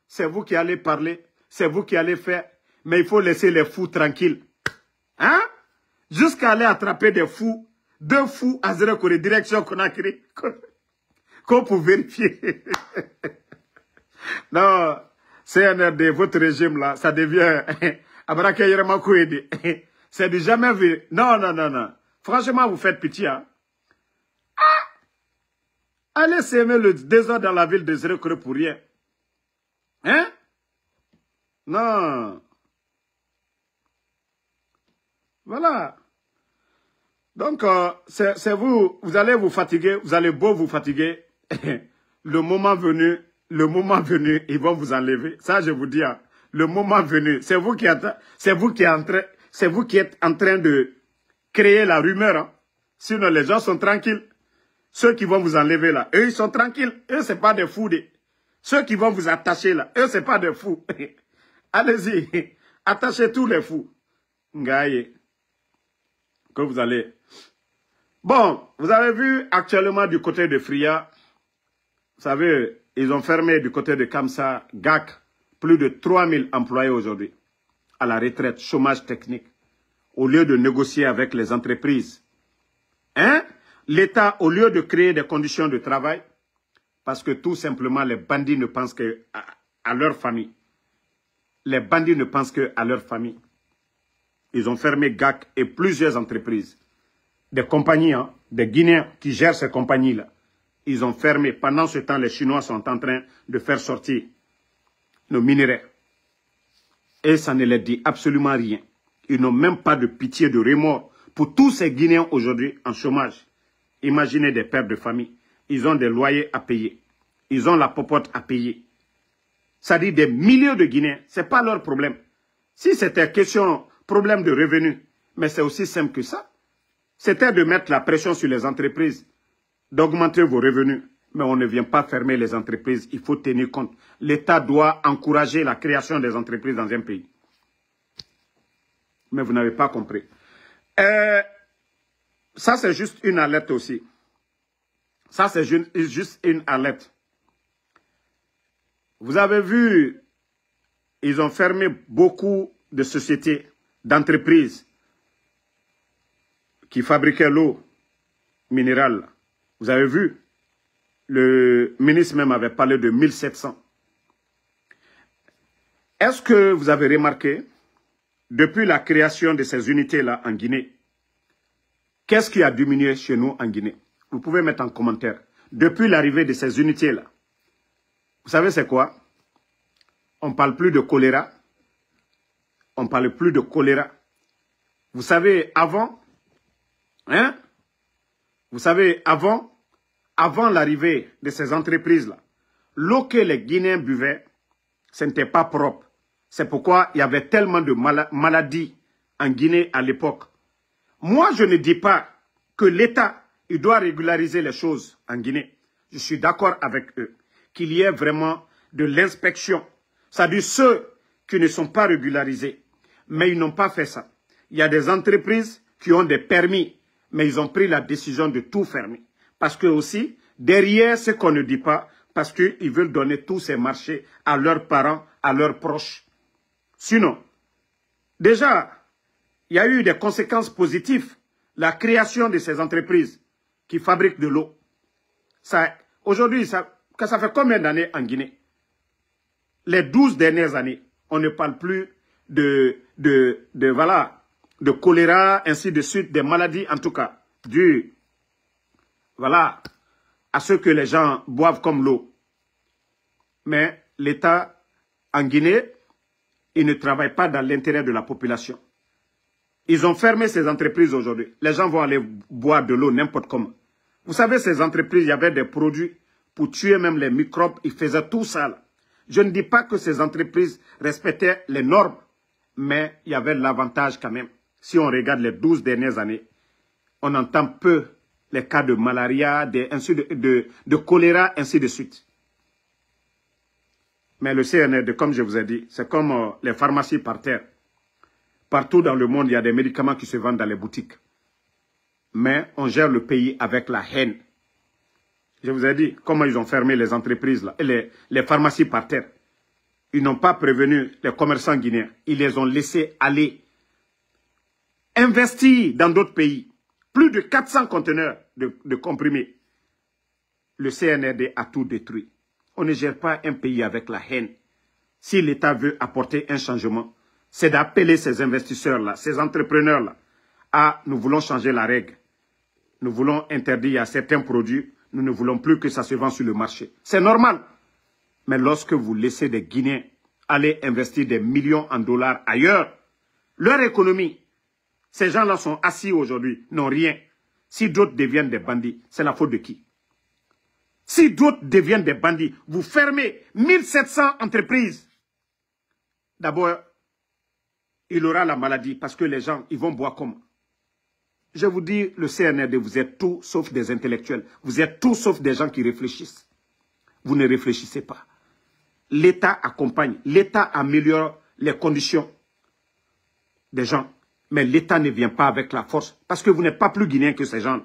C'est vous qui allez parler, c'est vous qui allez faire. Mais il faut laisser les fous tranquilles. Hein? Jusqu'à aller attraper des fous, 2 fous à Zérekoré, direction Conakry. Qu'on peut vérifier. Non, CNRD, votre régime là, ça devient... C'est du jamais vu. Non, non, non, non. Franchement, vous faites pitié. Hein? Allez s'aimer le désordre dans la ville de Zérekoré pour rien. Hein? Non. Voilà. Donc, c'est vous, vous allez vous fatiguer, vous allez beau vous fatiguer. Le moment venu, ils vont vous enlever. Ça, je vous dis, hein, le moment venu, c'est vous qui êtes en train de créer la rumeur. Hein. Sinon, les gens sont tranquilles. Ceux qui vont vous enlever là, eux, ils sont tranquilles. Eux, c'est pas des fous. Ceux qui vont vous attacher là, eux, c'est pas des fous. Allez-y, attachez tous les fous. Ngaye, que vous allez... Bon, vous avez vu actuellement du côté de Fria, vous savez, ils ont fermé du côté de Kamsa, GAC, plus de 3000 employés aujourd'hui, à la retraite, chômage technique, au lieu de négocier avec les entreprises. Hein? L'État, au lieu de créer des conditions de travail, parce que tout simplement les bandits ne pensent qu'à leur famille. Les bandits ne pensent qu'à leur famille. Ils ont fermé GAC et plusieurs entreprises. Des compagnies, hein, des Guinéens qui gèrent ces compagnies-là. Ils ont fermé. Pendant ce temps, les Chinois sont en train de faire sortir nos minerais. Et ça ne leur dit absolument rien. Ils n'ont même pas de pitié, de remords pour tous ces Guinéens aujourd'hui en chômage. Imaginez des pères de famille. Ils ont des loyers à payer. Ils ont la popote à payer. Ça dit des milliers de Guinéens. Ce n'est pas leur problème. Si c'était question, problème de revenus, mais c'est aussi simple que ça. C'était de mettre la pression sur les entreprises, d'augmenter vos revenus. Mais on ne vient pas fermer les entreprises. Il faut tenir compte. L'État doit encourager la création des entreprises dans un pays. Mais vous n'avez pas compris. Ça, c'est juste une alerte aussi. Ça, c'est juste une alerte. Vous avez vu, ils ont fermé beaucoup de sociétés, d'entreprises qui fabriquaient l'eau minérale. Vous avez vu, le ministre même avait parlé de 1700. Est-ce que vous avez remarqué, depuis la création de ces unités-là en Guinée, qu'est-ce qui a diminué chez nous en Guinée? Vous pouvez mettre en commentaire. Depuis l'arrivée de ces unités-là, vous savez c'est quoi? On ne parle plus de choléra. On ne parle plus de choléra. Vous savez, avant, vous savez, avant l'arrivée de ces entreprises-là, l'eau que les Guinéens buvaient, ce n'était pas propre. C'est pourquoi il y avait tellement de maladies en Guinée à l'époque. Moi, je ne dis pas que l'État, il doit régulariser les choses en Guinée. Je suis d'accord avec eux. Qu'il y ait vraiment de l'inspection. C'est-à-dire ceux qui ne sont pas régularisés. Mais ils n'ont pas fait ça. Il y a des entreprises qui ont des permis, mais ils ont pris la décision de tout fermer. Parce que aussi, derrière ce qu'on ne dit pas, parce qu'ils veulent donner tous ces marchés à leurs parents, à leurs proches. Sinon, déjà, il y a eu des conséquences positives. La création de ces entreprises qui fabriquent de l'eau. Aujourd'hui, ça fait combien d'années en Guinée? Les 12 dernières années, on ne parle plus de choléra, ainsi de suite, des maladies, en tout cas, dues à ce que les gens boivent comme l'eau. Mais l'État en Guinée, il ne travaille pas dans l'intérêt de la population. Ils ont fermé ces entreprises aujourd'hui. Les gens vont aller boire de l'eau n'importe comment. Vous savez, ces entreprises, il y avait des produits pour tuer même les microbes. Ils faisaient tout ça là. Je ne dis pas que ces entreprises respectaient les normes, mais il y avait l'avantage quand même. Si on regarde les 12 dernières années, on entend peu les cas de malaria, de choléra, ainsi de suite. Mais le CNRD, comme je vous ai dit, c'est comme les pharmacies par terre. Partout dans le monde, il y a des médicaments qui se vendent dans les boutiques. Mais on gère le pays avec la haine. Je vous ai dit comment ils ont fermé les entreprises, là, et les pharmacies par terre. Ils n'ont pas prévenu les commerçants guinéens. Ils les ont laissés aller investir dans d'autres pays. Plus de 400 conteneurs de comprimés. Le CNRD a tout détruit. On ne gère pas un pays avec la haine. Si l'État veut apporter un changement, c'est d'appeler ces investisseurs-là, ces entrepreneurs-là, à nous voulons changer la règle. Nous voulons interdire à certains produits, nous ne voulons plus que ça se vende sur le marché. C'est normal. Mais lorsque vous laissez des Guinéens aller investir des millions en dollars ailleurs, leur économie, ces gens-là sont assis aujourd'hui, n'ont rien. Si d'autres deviennent des bandits, c'est la faute de qui? Si d'autres deviennent des bandits, vous fermez 1700 entreprises. D'abord, il aura la maladie parce que les gens, ils vont boire comment? Je vous dis, le CNRD, vous êtes tout sauf des intellectuels. Vous êtes tout sauf des gens qui réfléchissent. Vous ne réfléchissez pas. L'État accompagne, l'État améliore les conditions des gens. Mais l'État ne vient pas avec la force parce que vous n'êtes pas plus guinéen que ces gens.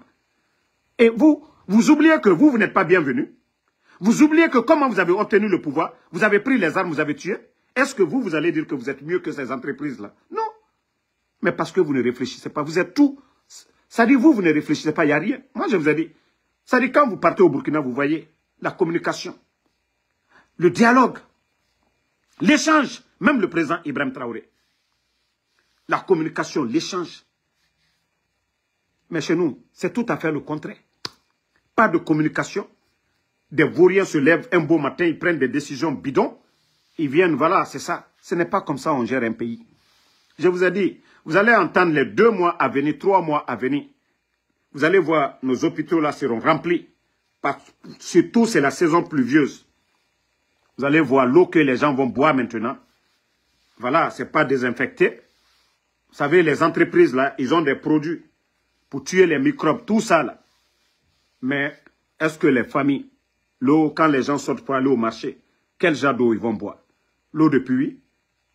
Et vous oubliez que vous n'êtes pas bienvenus. Vous oubliez que comment vous avez obtenu le pouvoir, vous avez pris les armes, vous avez tué. Est-ce que vous allez dire que vous êtes mieux que ces entreprises-là? Non. Mais parce que vous ne réfléchissez pas. Vous êtes tout. Ça dit, vous ne réfléchissez pas, il n'y a rien. Moi, je vous ai dit. Ça dit, quand vous partez au Burkina, vous voyez la communication, le dialogue, l'échange, même le président Ibrahim Traoré. La communication, l'échange. Mais chez nous, c'est tout à fait le contraire. Pas de communication. des vauriens se lèvent un beau matin, ils prennent des décisions bidons, ils viennent, voilà, c'est ça. Ce n'est pas comme ça qu'on gère un pays. Je vous ai dit, vous allez entendre les 2 mois à venir, 3 mois à venir. Vous allez voir, nos hôpitaux là seront remplis. Surtout, c'est la saison pluvieuse. Vous allez voir l'eau que les gens vont boire maintenant. Voilà, ce n'est pas désinfecté. Vous savez, les entreprises là, ils ont des produits pour tuer les microbes, tout ça là. Mais est-ce que les familles, l'eau, quand les gens sortent pour aller au marché, quel genre d'eau ils vont boire? L'eau de pluie?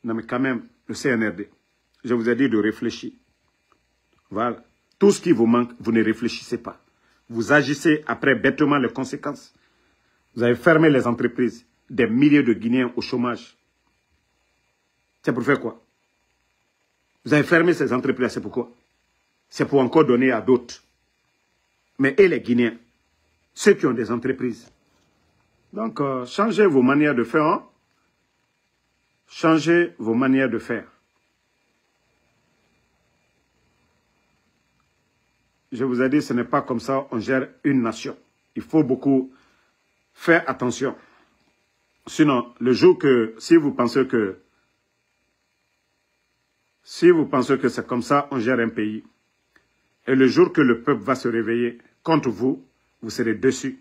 Non mais quand même, le CNRD. Je vous ai dit de réfléchir. Voilà. Tout ce qui vous manque, vous ne réfléchissez pas. Vous agissez après bêtement les conséquences. Vous avez fermé les entreprises. Des milliers de Guinéens au chômage. C'est pour faire quoi? Vous avez fermé ces entreprises, c'est pourquoi? C'est pour encore donner à d'autres. Mais et les Guinéens? Ceux qui ont des entreprises. Donc, changez vos manières de faire. Hein? Changez vos manières de faire. Je vous ai dit, ce n'est pas comme ça on gère une nation. Il faut beaucoup faire attention. Sinon, le jour que, si vous pensez que c'est comme ça on gère un pays, et le jour que le peuple va se réveiller contre vous, vous serez déçus.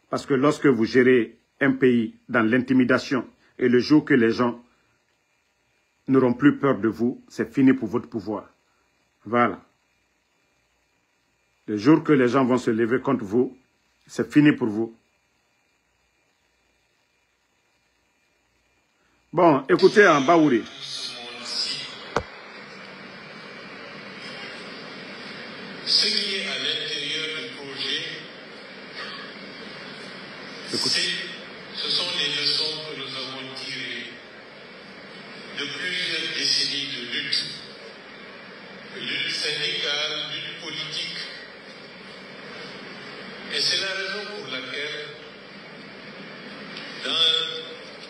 Parce que lorsque vous gérez un pays dans l'intimidation, et le jour que les gens n'auront plus peur de vous, c'est fini pour votre pouvoir. Voilà. Le jour que les gens vont se lever contre vous, c'est fini pour vous. Bon, écoutez en Baouri. Ce qui est à l'intérieur du projet, ce sont les leçons que nous avons tirées de plusieurs décennies de lutte syndicale, lutte politique. Et c'est la raison pour laquelle, dans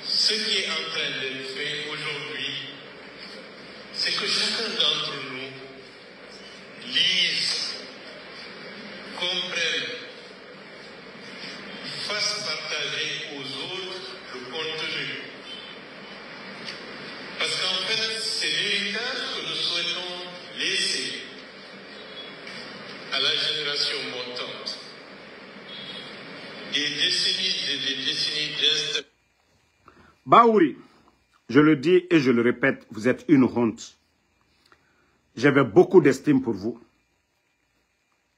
ce qui est en train d'être fait aujourd'hui, c'est que chacun d'entre nous lise, comprenne, fasse partager aux autres le contenu. Parce qu'en fait, c'est l'héritage que nous souhaitons laisser à la génération montante. Des décennies et des décennies d'instabilité. Baouri, je le dis et je le répète, vous êtes une honte. J'avais beaucoup d'estime pour vous.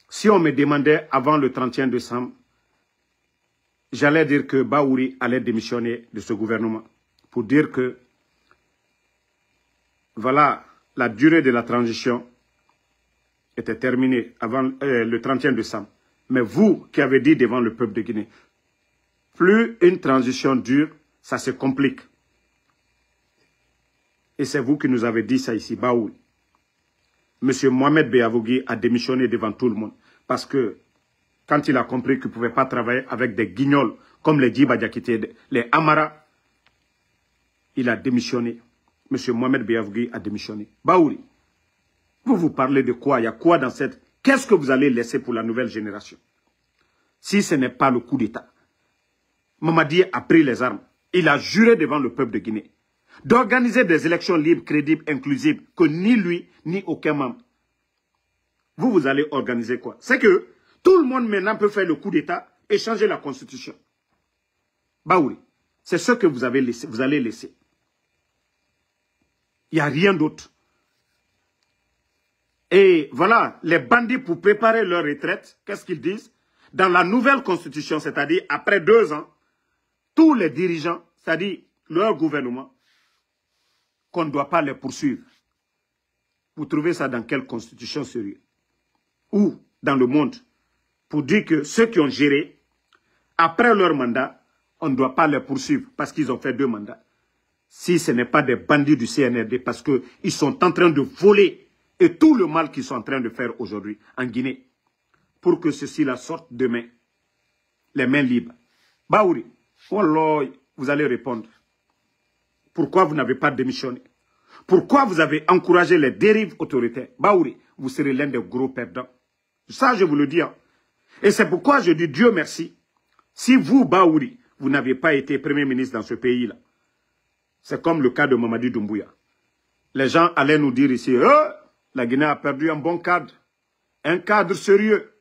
Si on me demandait avant le 31 décembre, j'allais dire que Baouri allait démissionner de ce gouvernement. Pour dire que, voilà, la durée de la transition était terminée avant le 31 décembre. Mais vous qui avez dit devant le peuple de Guinée, plus une transition dure, ça se complique. Et c'est vous qui nous avez dit ça ici, Baouri. Monsieur Mohamed Beavogui a démissionné devant tout le monde. Parce que quand il a compris qu'il ne pouvait pas travailler avec des guignols comme les Djiba Diakité, les Amara, il a démissionné. Monsieur Mohamed Beavogui a démissionné. Baouri, vous parlez de quoi? Il y a quoi dans cette... Qu'est-ce que vous allez laisser pour la nouvelle génération? Si ce n'est pas le coup d'État. Mamadi a pris les armes. Il a juré devant le peuple de Guinée d'organiser des élections libres, crédibles, inclusives, que ni lui, ni aucun membre. Vous allez organiser quoi? C'est que tout le monde maintenant peut faire le coup d'État et changer la constitution. Baouri, c'est ce que vous avez laissé, vous allez laisser. Il n'y a rien d'autre. Et voilà, les bandits pour préparer leur retraite, qu'est-ce qu'ils disent? Dans la nouvelle constitution, c'est-à-dire après 2 ans, tous les dirigeants, c'est-à-dire leur gouvernement, qu'on ne doit pas les poursuivre. Vous trouvez ça dans quelle constitution sérieuse? Ou dans le monde? Pour dire que ceux qui ont géré, après leur mandat, on ne doit pas les poursuivre parce qu'ils ont fait 2 mandats. Si ce n'est pas des bandits du CNRD, parce qu'ils sont en train de voler et tout le mal qu'ils sont en train de faire aujourd'hui en Guinée, pour que ceci-là sorte demain, les mains libres. Baouri, wallah, vous allez répondre. Pourquoi vous n'avez pas démissionné? Pourquoi vous avez encouragé les dérives autoritaires? Baouri, vous serez l'un des gros perdants. Ça, je vous le dis. Hein. Et c'est pourquoi je dis Dieu merci. Si vous, Baouri, vous n'avez pas été Premier ministre dans ce pays-là, c'est comme le cas de Mamadi Doumbouya. Les gens allaient nous dire ici, la Guinée a perdu un bon cadre, un cadre sérieux.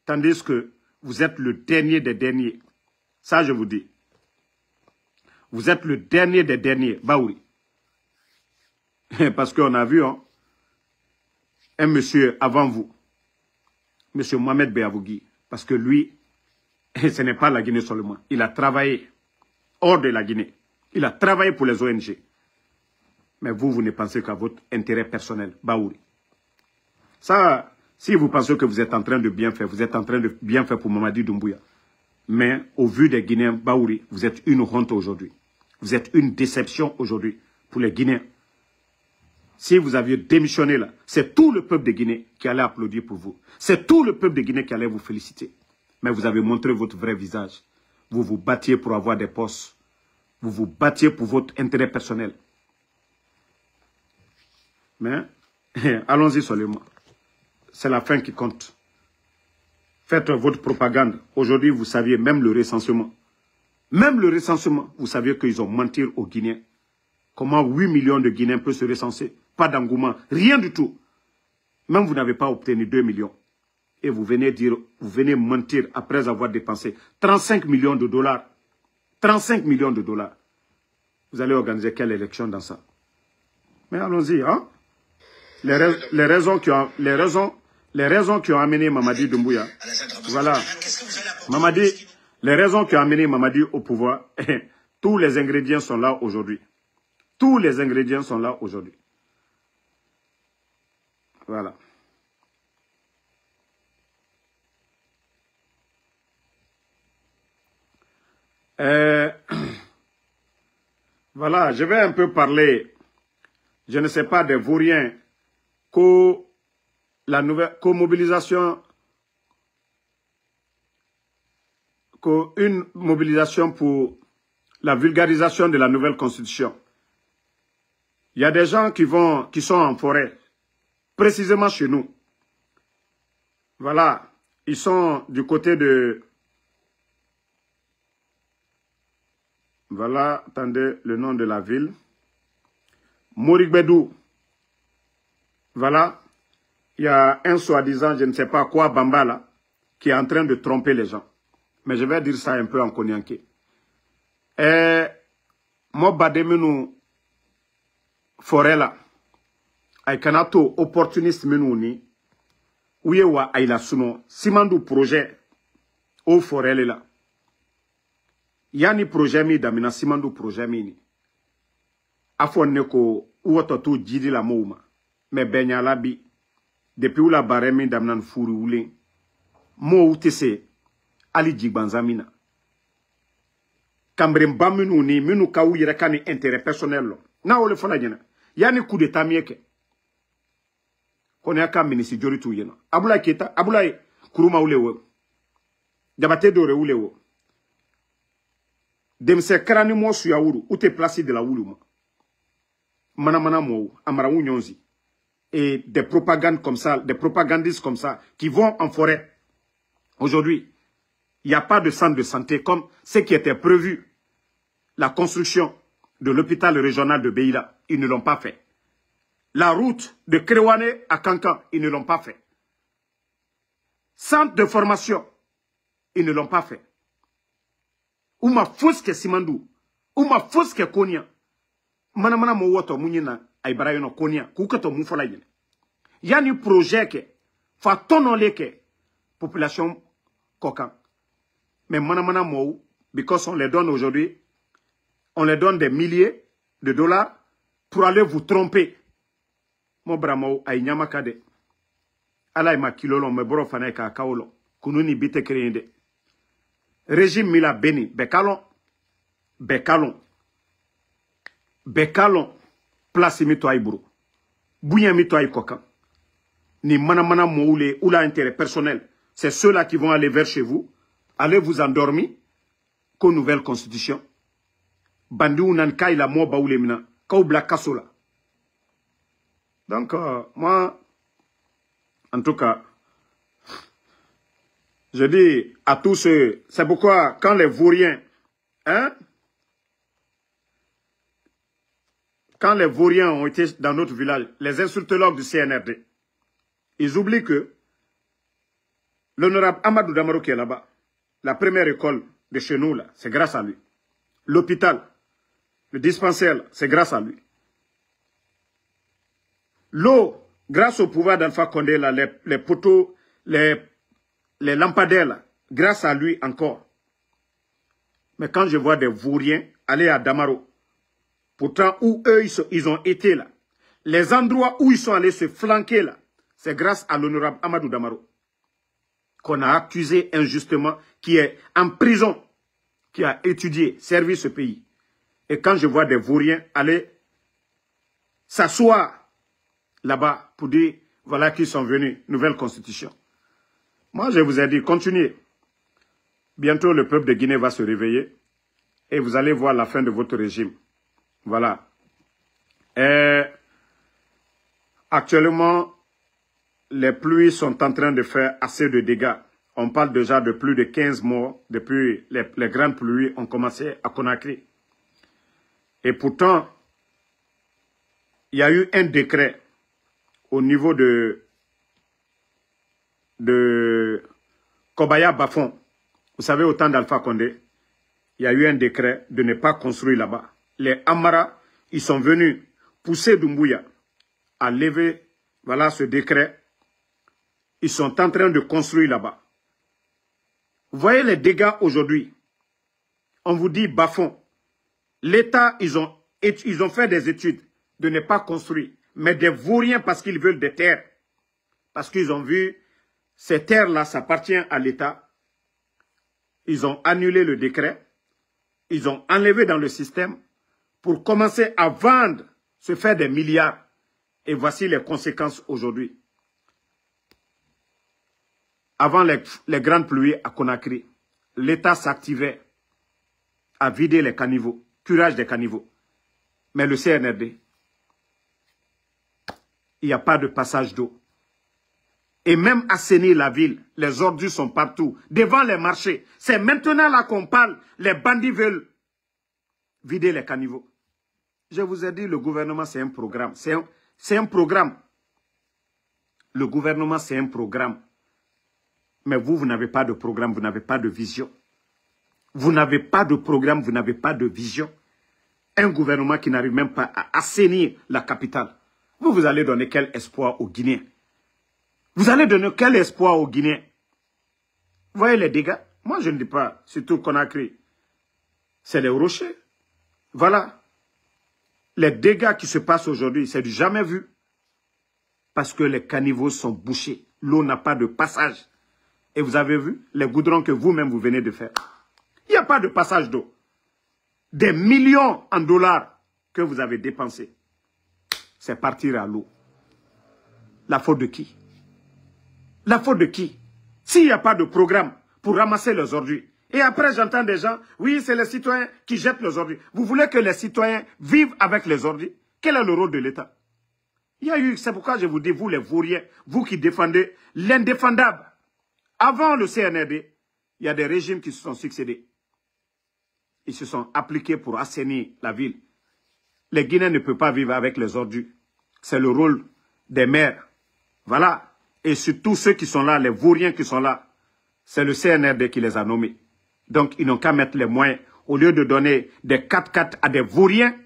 Tandis que vous êtes le dernier des derniers. Ça, je vous dis. Vous êtes le dernier des derniers, Baouri. Parce qu'on a vu un monsieur avant vous, monsieur Mohamed Beavougui, parce que lui, ce n'est pas la Guinée seulement. Il a travaillé hors de la Guinée. Il a travaillé pour les ONG. Mais vous, vous ne pensez qu'à votre intérêt personnel, Baouri. Ça, si vous pensez que vous êtes en train de bien faire, vous êtes en train de bien faire pour Mamadi Doumbouya. Mais au vu des Guinéens, Baouri, vous êtes une honte aujourd'hui. Vous êtes une déception aujourd'hui pour les Guinéens. Si vous aviez démissionné là, c'est tout le peuple de Guinée qui allait applaudir pour vous. C'est tout le peuple de Guinée qui allait vous féliciter. Mais vous avez montré votre vrai visage. Vous vous battiez pour avoir des postes. Vous vous battiez pour votre intérêt personnel. Mais, allons-y seulement. C'est la fin qui compte. Faites votre propagande. Aujourd'hui, vous saviez même le recensement. Même le recensement, vous saviez qu'ils ont menti aux Guinéens. Comment 8 millions de Guinéens peuvent se recenser? Pas d'engouement, rien du tout. Même vous n'avez pas obtenu 2 millions. Et vous venez dire, vous venez mentir après avoir dépensé 35 millions de dollars. 35 millions de dollars. Vous allez organiser quelle élection dans ça? Mais allons-y, hein? Les raisons qui ont amené Mamadi Doumbouya. Voilà. Mamadi, les raisons qui ont amené Mamadi au pouvoir, tous les ingrédients sont là aujourd'hui. Tous les ingrédients sont là aujourd'hui. Voilà. Voilà, je vais un peu parler, je ne sais pas, des vauriens, mobilisation, une mobilisation pour la vulgarisation de la nouvelle constitution. Il y a des gens qui sont en forêt, précisément chez nous. Voilà, ils sont du côté de... Voilà, attendez le nom de la ville. Moriguebedou. Voilà, il y a un soi-disant, je ne sais pas quoi, Bamba là, qui est en train de tromper les gens. Mais je vais dire ça un peu en konyanké. Moi, bademenu forêt là, ay kanato opportuniste menu ni, ouye wa ay la suno, simandu projet au forêt là. Yani projet mi damina simandu projet mi ni. Afon neko uoto to jidi la mouma. Mais benya la bi. Depuis ou la baremi damnan furi oulin. Mo utese ali jigbanzamina. Kambrem baminu ni minu kaou yirekani intérêt personnel lo. Na ole fona jena. Yani coup d'état mieke. Kone aka minisi joritu yena. Abula keta, abula kuruma ulewo. Jabate dore ulewo. Demse krani mo suya wuru, ou te placé de la wulu. Manamana mo, amara nyonzi. Et des propagandes comme ça, des propagandistes comme ça, qui vont en forêt. Aujourd'hui, il n'y a pas de centre de santé comme ce qui était prévu. La construction de l'hôpital régional de Beïla, ils ne l'ont pas fait. La route de Kérouané à Kankan, ils ne l'ont pas fait. Centre de formation, ils ne l'ont pas fait. Uma foske simandou, uma foske konya. Manamana mo woto munyina ay barayono konya, kukato mufola yene. Yani projet ke, fa tonole ke, population kokan. Mais manamana mo, because on les donne aujourd'hui, on les donne des milliers de dollars pour aller vous tromper. Mo bramo ay nyamakade. Ala ma kilolo me boro fana ka kaolo, kununi bite kreyende. Régime Mila Beni, Bekalon, place mito Ibro, Bouya mito Kokan, ni manamana moule ou la intérêt personnel, c'est ceux-là qui vont aller vers chez vous, allez vous endormir, qu'aux nouvelle constitution, bandi ou nan kaila mo baoule mina, kaoubla kasola. Donc, moi, en tout cas, Je dis à tous ceux, c'est pourquoi quand les vauriens, hein, quand les vauriens ont été dans notre village, les insultologues du CNRD, ils oublient que l'honorable Amadou Damaro qui est là-bas, la première école de chez nous, là, c'est grâce à lui. L'hôpital, le dispensaire, c'est grâce à lui. L'eau, grâce au pouvoir d'Alpha Condé, là, les poteaux, les lampadaires, là, grâce à lui encore. Mais quand je vois des vauriens aller à Damaro, pourtant où eux, ils ont été là, les endroits où ils sont allés se flanquer là, c'est grâce à l'honorable Amadou Damaro qu'on a accusé injustement, qui est en prison, qui a étudié, servi ce pays. Et quand je vois des vauriens aller s'asseoir là-bas pour dire, voilà qu'ils sont venus, nouvelle constitution. Moi, je vous ai dit, continuez. Bientôt, le peuple de Guinée va se réveiller et vous allez voir la fin de votre régime. Voilà. Et actuellement, les pluies sont en train de faire assez de dégâts. On parle déjà de plus de 15 morts depuis les grandes pluies ont commencé à Conakry. Et pourtant, il y a eu un décret au niveau de Kobaya Bafon. Vous savez, au temps d'Alpha Condé, il y a eu un décret de ne pas construire là-bas. Les Amara, ils sont venus pousser Doumbouya à lever, voilà ce décret. Ils sont en train de construire là-bas. Vous voyez les dégâts aujourd'hui. On vous dit Bafon. L'État, ils ont fait des études de ne pas construire. Mais des vauriens parce qu'ils veulent des terres. Parce qu'ils ont vu, ces terres-là, ça appartient à l'État. Ils ont annulé le décret. Ils ont enlevé dans le système pour commencer à vendre, se faire des milliards. Et voici les conséquences aujourd'hui. Avant les grandes pluies à Conakry, l'État s'activait à vider les caniveaux, curage des caniveaux. Mais le CNRD, il n'y a pas de passage d'eau. Et même assainir la ville, les ordures sont partout, devant les marchés. C'est maintenant là qu'on parle, les bandits veulent vider les caniveaux. Je vous ai dit, le gouvernement, c'est un programme. C'est un programme. Le gouvernement, c'est un programme. Mais vous n'avez pas de programme, vous n'avez pas de vision. Vous n'avez pas de programme, vous n'avez pas de vision. Un gouvernement qui n'arrive même pas à assainir la capitale. Vous allez donner quel espoir aux Guinéens? Vous allez donner quel espoir aux Guinéens? Vous voyez les dégâts? Moi, je ne dis pas, surtout Conakry. C'est les rochers. Voilà. Les dégâts qui se passent aujourd'hui, c'est du jamais vu. Parce que les caniveaux sont bouchés. L'eau n'a pas de passage. Et vous avez vu les goudrons que vous-même vous venez de faire. Il n'y a pas de passage d'eau. Des millions en dollars que vous avez dépensés. C'est partir à l'eau. La faute de qui? La faute de qui? S'il n'y a pas de programme pour ramasser les ordures. Et après, j'entends des gens, oui, c'est les citoyens qui jettent les ordures. Vous voulez que les citoyens vivent avec les ordures? Quel est le rôle de l'État? Il y a eu, c'est pourquoi je vous dis, vous les vauriens, vous qui défendez l'indéfendable. Avant le CNRD, il y a des régimes qui se sont succédés. Ils se sont appliqués pour assainir la ville. Les Guinéens ne peuvent pas vivre avec les ordures. C'est le rôle des maires. Voilà. Et surtout ceux qui sont là, les vauriens qui sont là, c'est le CNRD qui les a nommés. Donc, ils n'ont qu'à mettre les moyens. Au lieu de donner des 4x4 à des vauriens,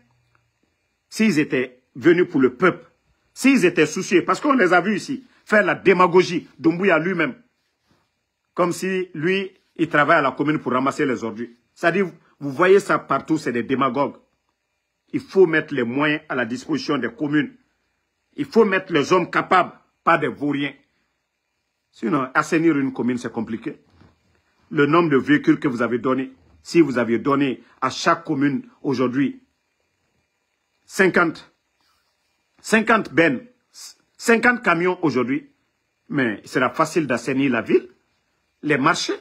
s'ils étaient venus pour le peuple, s'ils étaient soucieux, parce qu'on les a vus ici, faire la démagogie, Doumbouya lui-même, comme si lui, il travaille à la commune pour ramasser les ordures. C'est-à-dire, vous voyez ça partout, c'est des démagogues. Il faut mettre les moyens à la disposition des communes. Il faut mettre les hommes capables, pas des vauriens. Sinon, assainir une commune, c'est compliqué. Le nombre de véhicules que vous avez donné, si vous aviez donné à chaque commune aujourd'hui 50 bennes, 50 camions aujourd'hui, mais il sera facile d'assainir la ville, les marchés.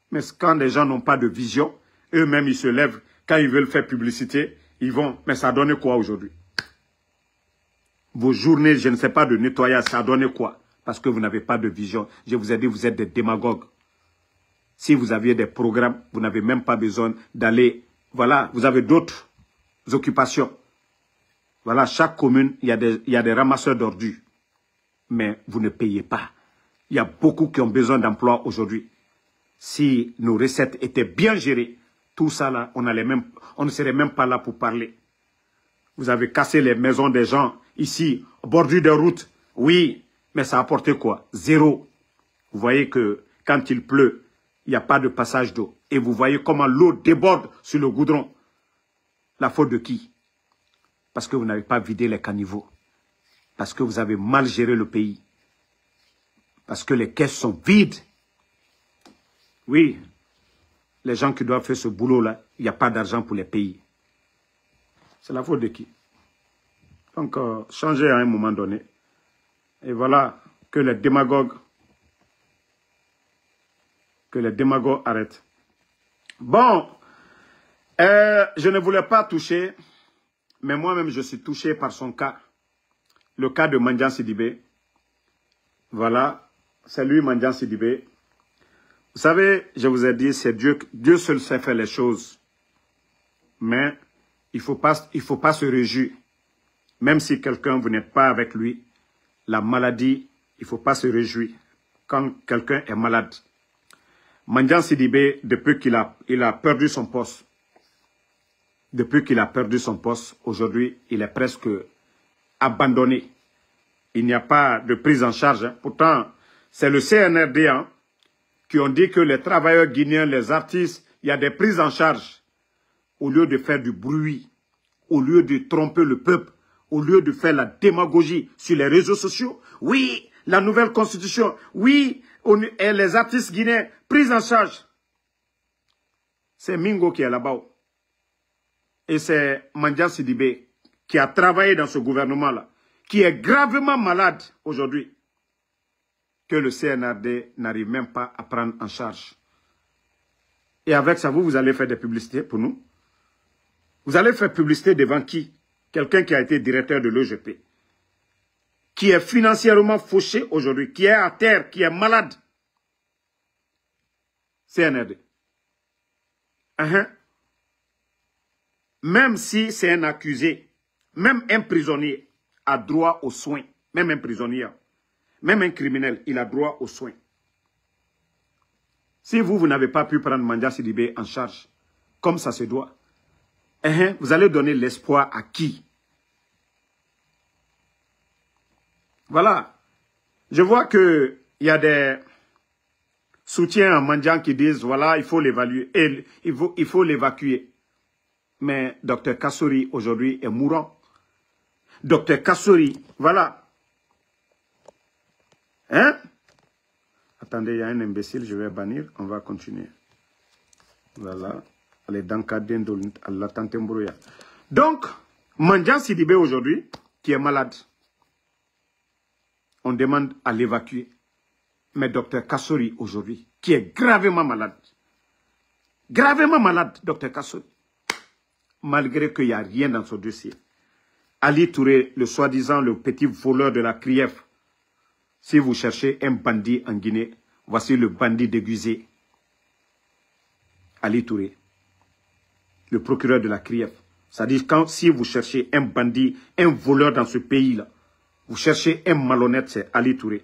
Mais quand les gens n'ont pas de vision, eux-mêmes ils se lèvent, quand ils veulent faire publicité, ils vont, mais ça a donné quoi aujourd'hui? Vos journées, je ne sais pas, de nettoyage, ça a donné quoi? Parce que vous n'avez pas de vision. Je vous ai dit, vous êtes des démagogues. Si vous aviez des programmes, vous n'avez même pas besoin d'aller... Voilà, vous avez d'autres occupations. Voilà, chaque commune, il y a des ramasseurs d'ordures. Mais vous ne payez pas. Il y a beaucoup qui ont besoin d'emploi aujourd'hui. Si nos recettes étaient bien gérées, tout ça là, on ne serait même pas là pour parler. Vous avez cassé les maisons des gens ici, au bordure des routes. Oui, mais ça a apporté quoi? Zéro. Vous voyez que quand il pleut, il n'y a pas de passage d'eau. Et vous voyez comment l'eau déborde sur le goudron. La faute de qui? Parce que vous n'avez pas vidé les caniveaux. Parce que vous avez mal géré le pays. Parce que les caisses sont vides. Oui, les gens qui doivent faire ce boulot-là, il n'y a pas d'argent pour les payer. C'est la faute de qui? Donc, changez à un moment donné. Et voilà, que les démagogues arrêtent. Bon, je ne voulais pas toucher, mais moi-même, je suis touché par son cas. Le cas de Mandian Sidibé. Voilà, c'est lui, Mandian Sidibé. Vous savez, je vous ai dit, c'est Dieu seul sait faire les choses. Mais il faut pas se réjouir. Même si quelqu'un, vous n'êtes pas avec lui, la maladie, il ne faut pas se réjouir quand quelqu'un est malade. Mandian Sidibé, depuis qu'il a perdu son poste, aujourd'hui, il est presque abandonné. Il n'y a pas de prise en charge. Pourtant, c'est le CNRD qui ont dit que les travailleurs guinéens, les artistes, il y a des prises en charge. Au lieu de faire du bruit, au lieu de tromper le peuple, au lieu de faire la démagogie sur les réseaux sociaux, oui, la nouvelle constitution, oui, et les artistes guinéens, prise en charge. C'est Mingo qui est là-bas. Et c'est Mandian Sidibé qui a travaillé dans ce gouvernement-là, qui est gravement malade aujourd'hui, que le CNRD n'arrive même pas à prendre en charge. Et avec ça, vous allez faire des publicités pour nous. Vous allez faire publicité devant qui? Quelqu'un qui a été directeur de l'EGP, qui est financièrement fauché aujourd'hui, qui est à terre, qui est malade. CNRD. Même si c'est un accusé, même un prisonnier a droit aux soins. Même un prisonnier, même un criminel, il a droit aux soins. Si vous n'avez pas pu prendre Mandian Sidibé en charge, comme ça se doit, vous allez donner l'espoir à qui? Voilà. Je vois qu'il y a des soutiens à Mandian qui disent, voilà, il faut l'évaluer, il faut l'évacuer. Mais Dr Kassory, aujourd'hui, est mourant. Dr Kassory, voilà. Attendez, il y a un imbécile, je vais bannir, on va continuer. Voilà. Donc, Mandian Sidibé aujourd'hui, qui est malade, on demande à l'évacuer. Mais Dr Kassory aujourd'hui, qui est gravement malade, Dr Kassory, malgré qu'il n'y a rien dans son dossier. Ali Touré, le soi-disant le petit voleur de la CRIEF, si vous cherchez un bandit en Guinée, voici le bandit déguisé. Ali Touré, le procureur de la CRIEF. C'est-à-dire, si vous cherchez un bandit, un voleur dans ce pays-là, vous cherchez un malhonnête, c'est Ali Touré.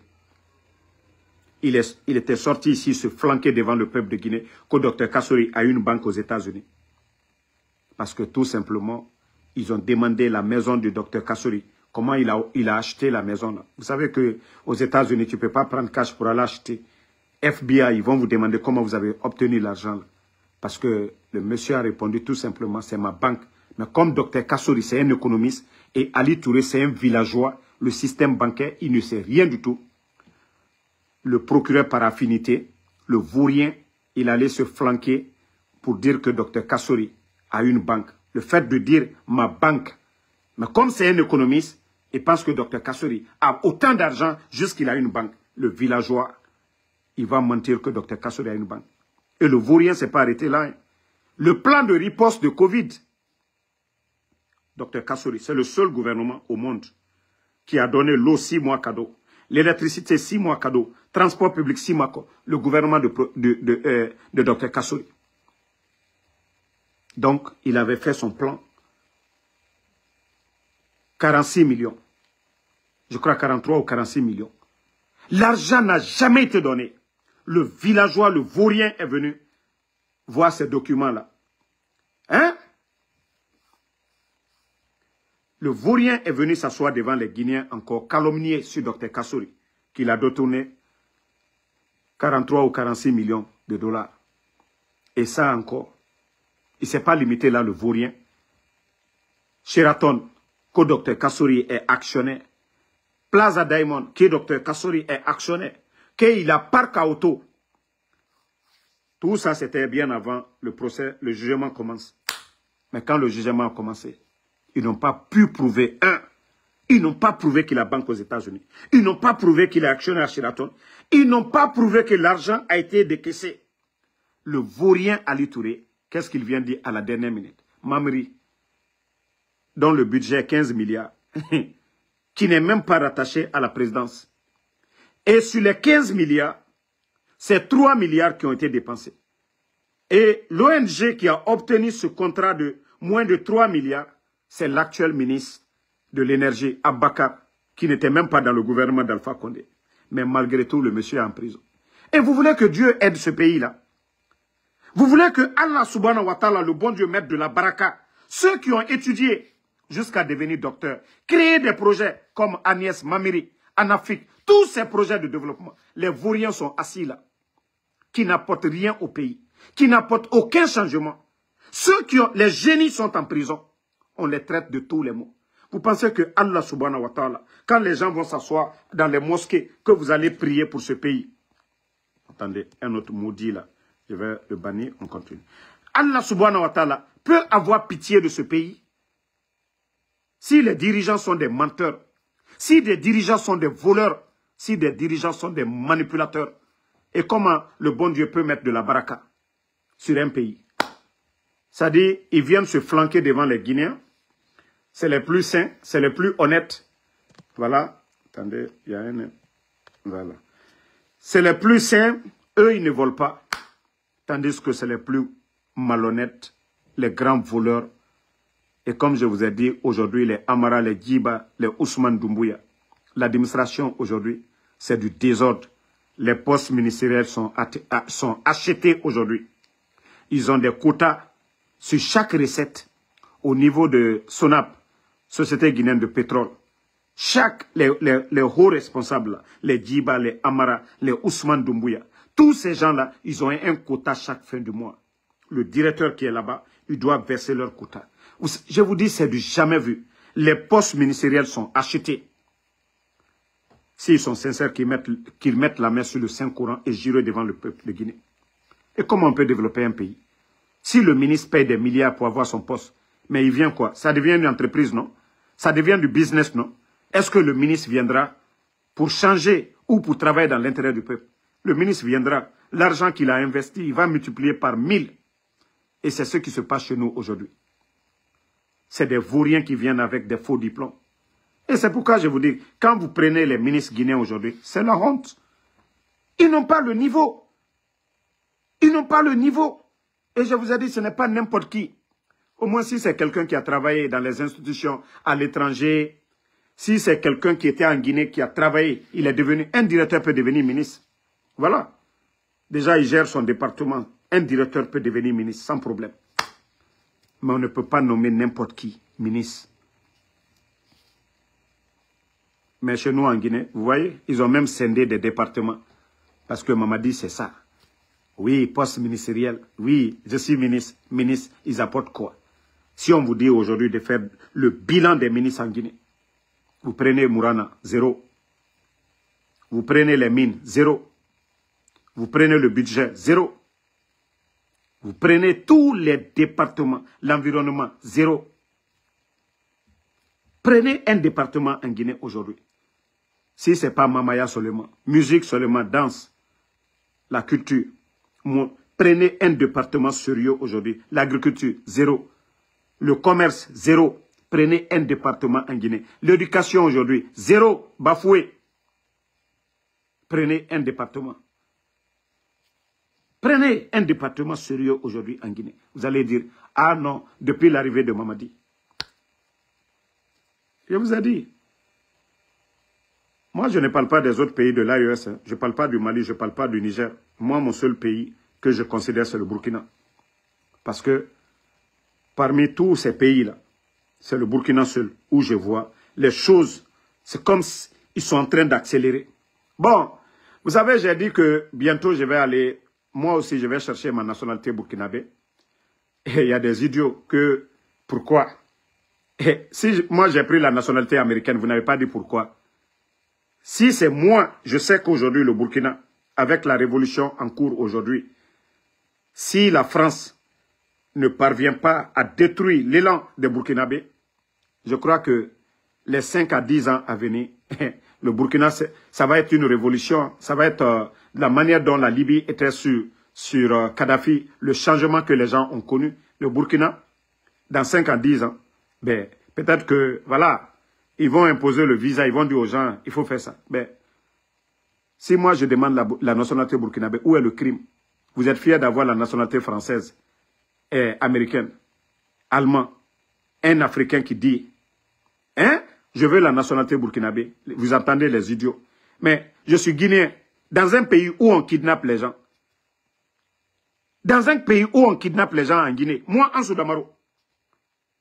Il était sorti ici se flanquer devant le peuple de Guinée que Dr Kassory a une banque aux États-Unis. Parce que tout simplement, ils ont demandé la maison du Dr Kassory. Comment il a acheté la maison là. Vous savez qu'aux États-Unis, tu ne peux pas prendre cash pour aller acheter. FBI, ils vont vous demander comment vous avez obtenu l'argent là. Parce que le monsieur a répondu tout simplement, c'est ma banque. Mais comme Dr Kassory, c'est un économiste, et Ali Touré, c'est un villageois, le système bancaire, il ne sait rien du tout. Le procureur par affinité, le vaurien, il allait se flanquer pour dire que Dr Kassory a une banque. Le fait de dire ma banque, mais comme c'est un économiste, il pense que Dr Kassory a autant d'argent jusqu'il a une banque. Le villageois, il va mentir que Dr Kassory a une banque. Et le vaurien ne s'est pas arrêté là. Le plan de riposte de Covid, Dr Kassory, c'est le seul gouvernement au monde qui a donné l'eau 6 mois cadeau, l'électricité 6 mois cadeau, transport public Simako, le gouvernement de Dr Kassouri. Donc, il avait fait son plan. 46 millions. Je crois 43 ou 46 millions. L'argent n'a jamais été donné. Le villageois, le vaurien est venu voir ces documents-là. Hein? Le vaurien est venu s'asseoir devant les Guinéens encore, calomnier sur Dr Kassouri, qu'il a détourné 43 ou 46 millions de dollars. Et ça encore, il ne s'est pas limité là, le vaurien. Sheraton, que Dr Kassouri est actionnaire. Plaza Diamond, que Dr Kassouri est actionnaire. Qu'il a parc à auto. Tout ça, c'était bien avant le procès, le jugement commence. Mais quand le jugement a commencé, ils n'ont pas pu prouver, ils n'ont pas prouvé qu'il a banque aux États-Unis. Ils n'ont pas prouvé qu'il est actionnaire à Sheraton. Ils n'ont pas prouvé que l'argent a été décaissé. Le vaurien Ali Touré, qu'est-ce qu'il vient dire à la dernière minute? Mamri, dont le budget est 15 milliards, qui n'est même pas rattaché à la présidence. Et sur les 15 milliards, c'est 3 milliards qui ont été dépensés. Et l'ONG qui a obtenu ce contrat de moins de 3 milliards, c'est l'actuel ministre de l'énergie, Abakar, qui n'était même pas dans le gouvernement d'Alpha Condé. Mais malgré tout, le monsieur est en prison. Et vous voulez que Dieu aide ce pays-là? Vous voulez que Allah subhanahu wa ta'ala, le bon Dieu, mette de la baraka? Ceux qui ont étudié jusqu'à devenir docteur, créer des projets comme Agnès Mamiri, en Afrique, tous ces projets de développement, les vauriens sont assis là, qui n'apportent rien au pays, qui n'apportent aucun changement. Ceux qui ont, les génies sont en prison, on les traite de tous les maux. Vous pensez que Allah subhanahu wa ta'ala, quand les gens vont s'asseoir dans les mosquées, que vous allez prier pour ce pays? Attendez, un autre maudit là, je vais le bannir, on continue. Allah subhanahu wa ta'ala peut avoir pitié de ce pays si les dirigeants sont des menteurs, si des dirigeants sont des voleurs, si des dirigeants sont des manipulateurs. Et comment le bon Dieu peut mettre de la baraka sur un pays? C'est-à-dire, ils viennent se flanquer devant les Guinéens. C'est les plus sains, c'est les plus honnêtes. Voilà. Attendez, il y a un... Voilà. C'est les plus sains, eux, ils ne volent pas. Tandis que c'est les plus malhonnêtes, les grands voleurs. Et comme je vous ai dit, aujourd'hui, les Amara, les Djiba, les Ousmane Doumbouya, l'administration aujourd'hui, c'est du désordre. Les postes ministériels sont achetés aujourd'hui. Ils ont des quotas sur chaque recette au niveau de SONAP, Société guinéenne de pétrole. Les hauts responsables, les Djiba, les Amara, les Ousmane Doumbouya, tous ces gens-là, ils ont un quota chaque fin du mois. Le directeur qui est là-bas, il doit verser leur quota. Je vous dis, c'est du jamais vu. Les postes ministériels sont achetés. S'ils sont sincères, qu'ils mettent la main sur le Saint-Coran et jurent devant le peuple de Guinée. Et comment on peut développer un pays? Si le ministre paye des milliards pour avoir son poste, mais il vient quoi? Ça devient une entreprise, non? Ça devient du business, non? Est-ce que le ministre viendra pour changer ou pour travailler dans l'intérêt du peuple? Le ministre viendra. L'argent qu'il a investi, il va multiplier par 1000. Et c'est ce qui se passe chez nous aujourd'hui. C'est des vauriens qui viennent avec des faux diplômes. Et c'est pourquoi je vous dis, quand vous prenez les ministres guinéens aujourd'hui, c'est la honte. Ils n'ont pas le niveau. Ils n'ont pas le niveau. Et je vous ai dit, ce n'est pas n'importe qui. Au moins si c'est quelqu'un qui a travaillé dans les institutions à l'étranger, si c'est quelqu'un qui était en Guinée, qui a travaillé, il est devenu, un directeur peut devenir ministre. Voilà. Déjà, il gère son département. Un directeur peut devenir ministre sans problème. Mais on ne peut pas nommer n'importe qui ministre. Mais chez nous en Guinée, vous voyez, ils ont même scindé des départements. Parce que Mamadi, c'est ça. Oui, poste ministériel. Oui, je suis ministre. Ministre, ils apportent quoi? Si on vous dit aujourd'hui de faire le bilan des ministres en Guinée, vous prenez Mourana, 0. Vous prenez les mines, 0. Vous prenez le budget, 0. Vous prenez tous les départements, l'environnement, 0. Prenez un département en Guinée aujourd'hui. Si ce n'est pas Mamaya seulement, musique seulement, danse, la culture. Prenez un département sérieux aujourd'hui. L'agriculture, 0. Le commerce, 0. Prenez un département en Guinée. L'éducation aujourd'hui, 0. Bafoué. Prenez un département. Prenez un département sérieux aujourd'hui en Guinée. Vous allez dire, ah non, depuis l'arrivée de Mamadi. Je vous ai dit. Moi, je ne parle pas des autres pays de l'AES. Hein. Je ne parle pas du Mali, je ne parle pas du Niger. Moi, mon seul pays que je considère, c'est le Burkina. Parce que parmi tous ces pays-là, c'est le Burkina seul où je vois les choses. C'est comme s'ils sont en train d'accélérer. Bon, vous savez, j'ai dit que bientôt, je vais aller, moi aussi, je vais chercher ma nationalité burkinabé. Et il y a des idiots que, pourquoi? Et si moi, j'ai pris la nationalité américaine, vous n'avez pas dit pourquoi. Si c'est moi, je sais qu'aujourd'hui, le Burkina, avec la révolution en cours aujourd'hui, si la France ne parvient pas à détruire l'élan des Burkinabés, je crois que les 5 à 10 ans à venir, le Burkina, ça va être une révolution. Ça va être la manière dont la Libye était sur Kadhafi, le changement que les gens ont connu. Le Burkina, dans 5 à 10 ans, ben, peut-être que, voilà, ils vont imposer le visa, ils vont dire aux gens, il faut faire ça. Ben, si moi je demande la nationalité burkinabé, où est le crime? Vous êtes fiers d'avoir la nationalité française et américaine, allemand, un Africain qui dit, hein, je veux la nationalité burkinabé. Vous entendez les idiots. Mais je suis guinéen, dans un pays où on kidnappe les gens. Dans un pays où on kidnappe les gens en Guinée, moi, en Soudamaro,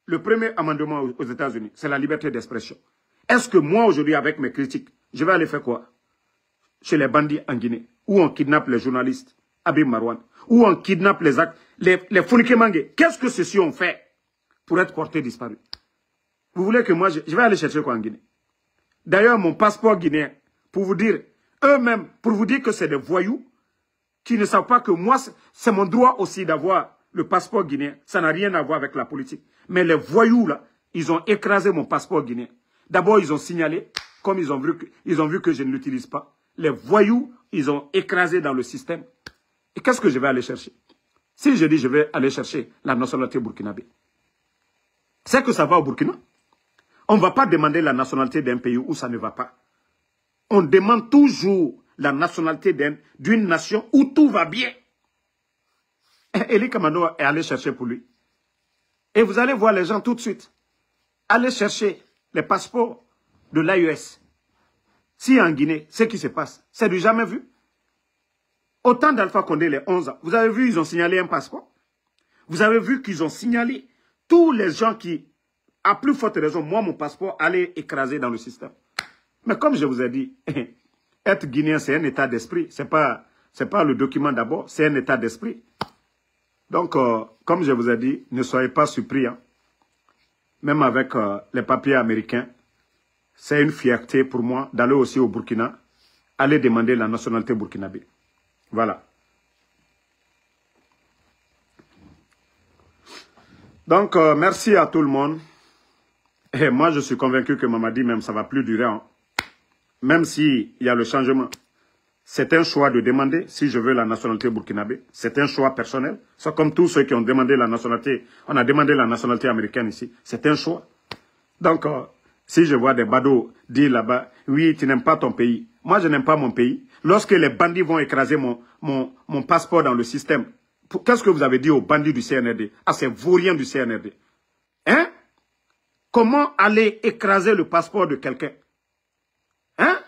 le premier amendement aux États-Unis, c'est la liberté d'expression. Est-ce que moi, aujourd'hui, avec mes critiques, je vais aller faire quoi? Chez les bandits en Guinée, où on kidnappe les journalistes, Abim Marwan, où on kidnappe les Founike Mangue. Qu'est-ce que ceux-ci ont fait pour être portés disparus? Vous voulez que moi, je vais aller chercher quoi en Guinée? D'ailleurs, mon passeport guinéen, pour vous dire, eux-mêmes, pour vous dire que c'est des voyous, qui ne savent pas que moi, c'est mon droit aussi d'avoir le passeport guinéen. Ça n'a rien à voir avec la politique. Mais les voyous, là, ils ont écrasé mon passeport guinéen. D'abord, ils ont signalé, comme ils ont vu que je ne l'utilise pas. Les voyous, ils ont écrasé dans le système. Et qu'est-ce que je vais aller chercher? Si je dis je vais aller chercher la nationalité burkinabé, c'est que ça va au Burkina. On ne va pas demander la nationalité d'un pays où ça ne va pas. On demande toujours la nationalité d'une nation où tout va bien. Eli Kamano est allé chercher pour lui. Et vous allez voir les gens tout de suite. Allez chercher les passeports de l'AES. Si en Guinée, ce qui se passe, c'est du jamais vu. Autant d'Alpha Condé, les 11 ans, vous avez vu, ils ont signalé un passeport. Vous avez vu qu'ils ont signalé tous les gens qui, à plus forte raison, moi, mon passeport allait écraser dans le système. Mais comme je vous ai dit, être guinéen, c'est un état d'esprit. C'est pas le document d'abord, c'est un état d'esprit. Donc, comme je vous ai dit, ne soyez pas surpris. Hein. Même avec les papiers américains, c'est une fierté pour moi d'aller aussi au Burkina, aller demander la nationalité burkinabé. Voilà. Donc, merci à tout le monde. Et moi, je suis convaincu que Mamadi, même, ça ne va plus durer. Hein. Même s'il y a le changement. C'est un choix de demander si je veux la nationalité burkinabé. C'est un choix personnel. C'est comme tous ceux qui ont demandé la nationalité. On a demandé la nationalité américaine ici. C'est un choix. Donc, si je vois des badauds dire là-bas, oui, tu n'aimes pas ton pays. Moi, je n'aime pas mon pays. Lorsque les bandits vont écraser mon passeport dans le système, qu'est-ce que vous avez dit aux bandits du CNRD, à ces vauriens du CNRD? Hein? Comment aller écraser le passeport de quelqu'un? Hein?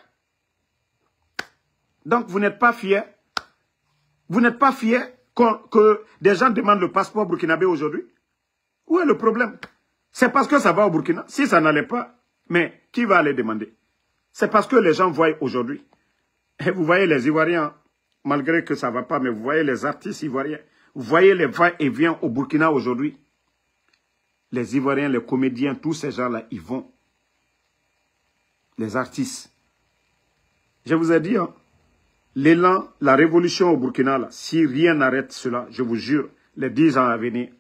Donc, vous n'êtes pas fiers? Vous n'êtes pas fiers que des gens demandent le passeport burkinabé aujourd'hui? Où est le problème? C'est parce que ça va au Burkina. Si ça n'allait pas, mais qui va aller demander? C'est parce que les gens voient aujourd'hui. Et vous voyez les Ivoiriens, malgré que ça ne va pas, mais vous voyez les artistes ivoiriens. Vous voyez les va-et-vient au Burkina aujourd'hui. Les Ivoiriens, les comédiens, tous ces gens-là, ils vont. Les artistes. Je vous ai dit, hein, l'élan, la révolution au Burkina, là, si rien n'arrête cela, je vous jure, les 10 ans à venir,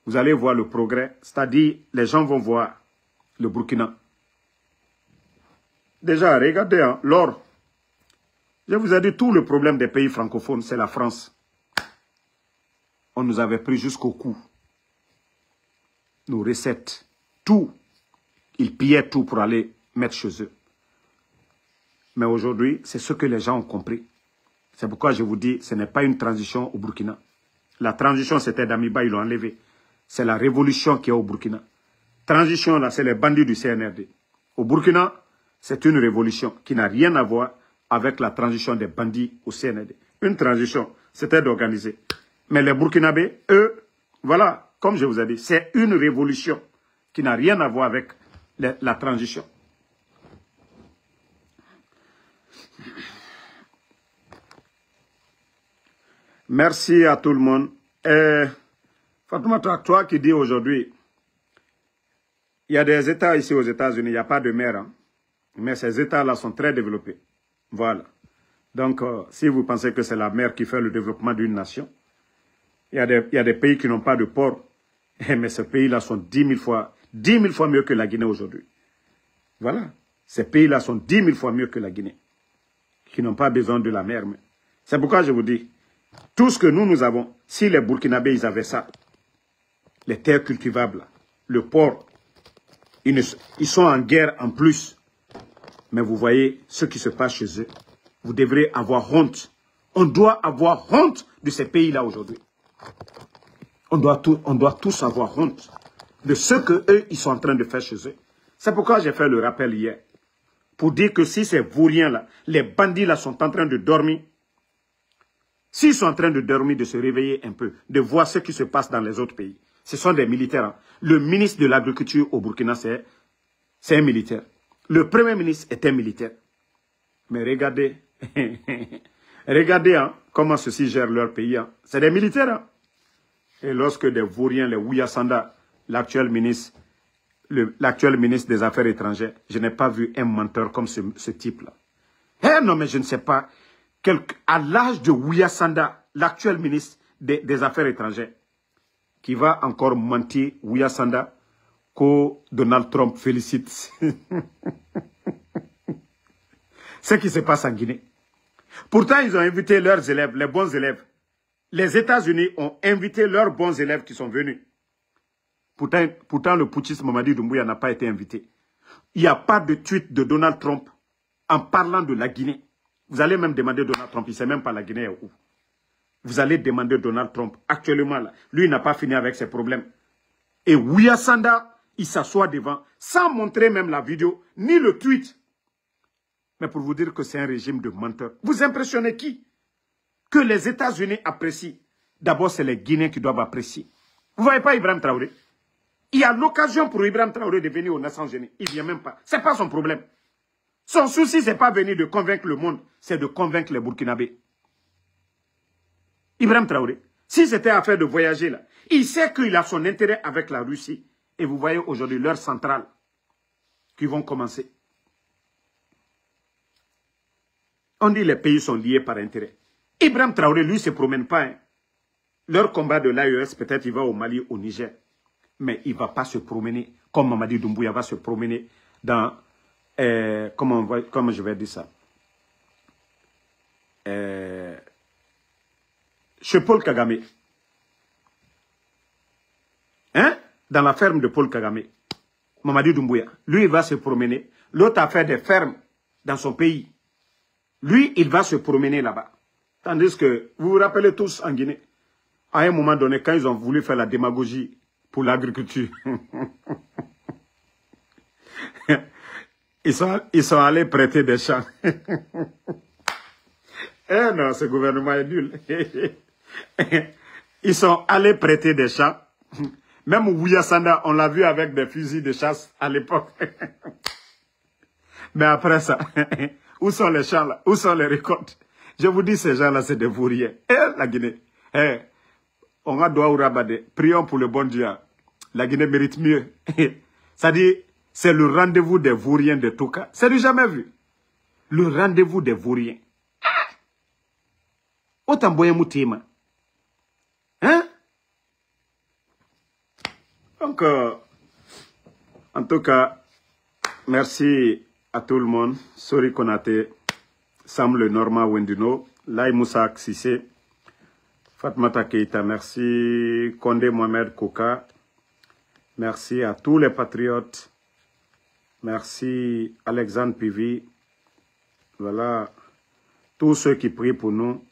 vous allez voir le progrès. C'est-à-dire, les gens vont voir le Burkina. Déjà, regardez, hein, l'or. Je vous ai dit, tout le problème des pays francophones, c'est la France. On nous avait pris jusqu'au cou. Nos recettes, tout. Ils pillaient tout pour aller mettre chez eux. Mais aujourd'hui, c'est ce que les gens ont compris. C'est pourquoi je vous dis, ce n'est pas une transition au Burkina. La transition, c'était Damiba, ils l'ont enlevé. C'est la révolution qui est au Burkina. Transition, là, c'est les bandits du CNRD. Au Burkina, c'est une révolution qui n'a rien à voir avec la transition des bandits au CNRD. Une transition, c'était d'organiser. Mais les Burkinabés, eux, voilà, comme je vous ai dit, c'est une révolution qui n'a rien à voir avec la transition. Merci à tout le monde. Fatoumata, toi qui dis aujourd'hui, il y a des États ici aux États-Unis, il n'y a pas de mer, hein, mais ces États-là sont très développés. Voilà. Donc, si vous pensez que c'est la mer qui fait le développement d'une nation, il y a des pays qui n'ont pas de port, mais ces pays-là sont 10 000 fois mieux que la Guinée aujourd'hui. Voilà. Ces pays-là sont 10 000 fois mieux que la Guinée, qui n'ont pas besoin de la mer. C'est pourquoi je vous dis, tout ce que nous avons, si les Burkinabés, ils avaient ça, les terres cultivables, le port, ils sont en guerre en plus. Mais vous voyez ce qui se passe chez eux. Vous devrez avoir honte. On doit avoir honte de ces pays-là aujourd'hui. On doit tous avoir honte de ce qu'eux, ils sont en train de faire chez eux. C'est pourquoi j'ai fait le rappel hier. Pour dire que si ces vauriens-là, les bandits-là sont en train de dormir, s'ils sont en train de dormir, de se réveiller un peu, de voir ce qui se passe dans les autres pays, ce sont des militaires. Hein. Le ministre de l'Agriculture au Burkina, c'est un militaire. Le Premier ministre est un militaire. Mais regardez, regardez hein, comment ceux-ci gèrent leur pays. Hein. C'est des militaires. Hein. Et lorsque des vauriens, les Ouyasanda, l'actuel ministre des Affaires étrangères, je n'ai pas vu un menteur comme ce type-là. Eh non, mais je ne sais pas. À l'âge de Ouyasanda, l'actuel ministre des Affaires étrangères, qui va encore mentir, Ouyasanda, que Donald Trump félicite. Ce qui se passe en Guinée. Pourtant, ils ont invité leurs élèves, les bons élèves. Les États-Unis ont invité leurs bons élèves qui sont venus. Pourtant le putschiste Mamadi Doumbouya n'a pas été invité. Il n'y a pas de tweet de Donald Trump en parlant de la Guinée. Vous allez même demander Donald Trump, il ne sait même pas la Guinée est où. Vous allez demander Donald Trump, actuellement là, lui il n'a pas fini avec ses problèmes. Et Ouyasanda, il s'assoit devant, sans montrer même la vidéo, ni le tweet. Mais pour vous dire que c'est un régime de menteurs. Vous impressionnez qui? Que les États-Unis apprécient. D'abord, c'est les Guinéens qui doivent apprécier. Vous ne voyez pas Ibrahim Traoré? Il y a l'occasion pour Ibrahim Traoré de venir aux Nations Unies. Il ne vient même pas. Ce n'est pas son problème. Son souci, ce n'est pas venir de convaincre le monde, c'est de convaincre les Burkinabés. Ibrahim Traoré, si c'était affaire de voyager là, il sait qu'il a son intérêt avec la Russie. Et vous voyez aujourd'hui leurs centrales qui vont commencer. On dit les pays sont liés par intérêt. Ibrahim Traoré, lui, ne se promène pas. Hein. Leur combat de l'AES, peut-être il va au Mali, au Niger. Mais il ne va pas se promener, comme Mamadi Doumbouya va se promener dans... comment je vais dire ça? Chez Paul Kagame. Hein? Dans la ferme de Paul Kagame. Mamadi Doumbouya. Lui, il va se promener. L'autre a fait des fermes dans son pays. Lui, il va se promener là-bas. Tandis que, vous vous rappelez tous en Guinée, à un moment donné, quand ils ont voulu faire la démagogie pour l'agriculture, ils sont allés prêter des champs. Eh non, ce gouvernement est nul. Ils sont allés prêter des champs. Même Ouyasanda, on l'a vu avec des fusils de chasse à l'époque. Mais après ça, où sont les champs là? Où sont les récoltes? Je vous dis, ces gens-là, c'est des vauriens. Eh, la Guinée. Eh, on a droit au rabadé. Prions pour le bon Dieu. La Guinée mérite mieux. Ça dit, c'est le rendez-vous des vauriens de Touka. C'est du jamais vu. Le rendez-vous des vauriens. Autant boye moutima. Hein? Donc, en tout cas, merci à tout le monde. Sori Konate, Sam Le Norma Wendino, Lai Moussa Sissé, Fatmata Keita, merci. Kondé Mohamed Koka, merci à tous les patriotes. Merci Alexandre Pivi. Voilà. Tous ceux qui prient pour nous,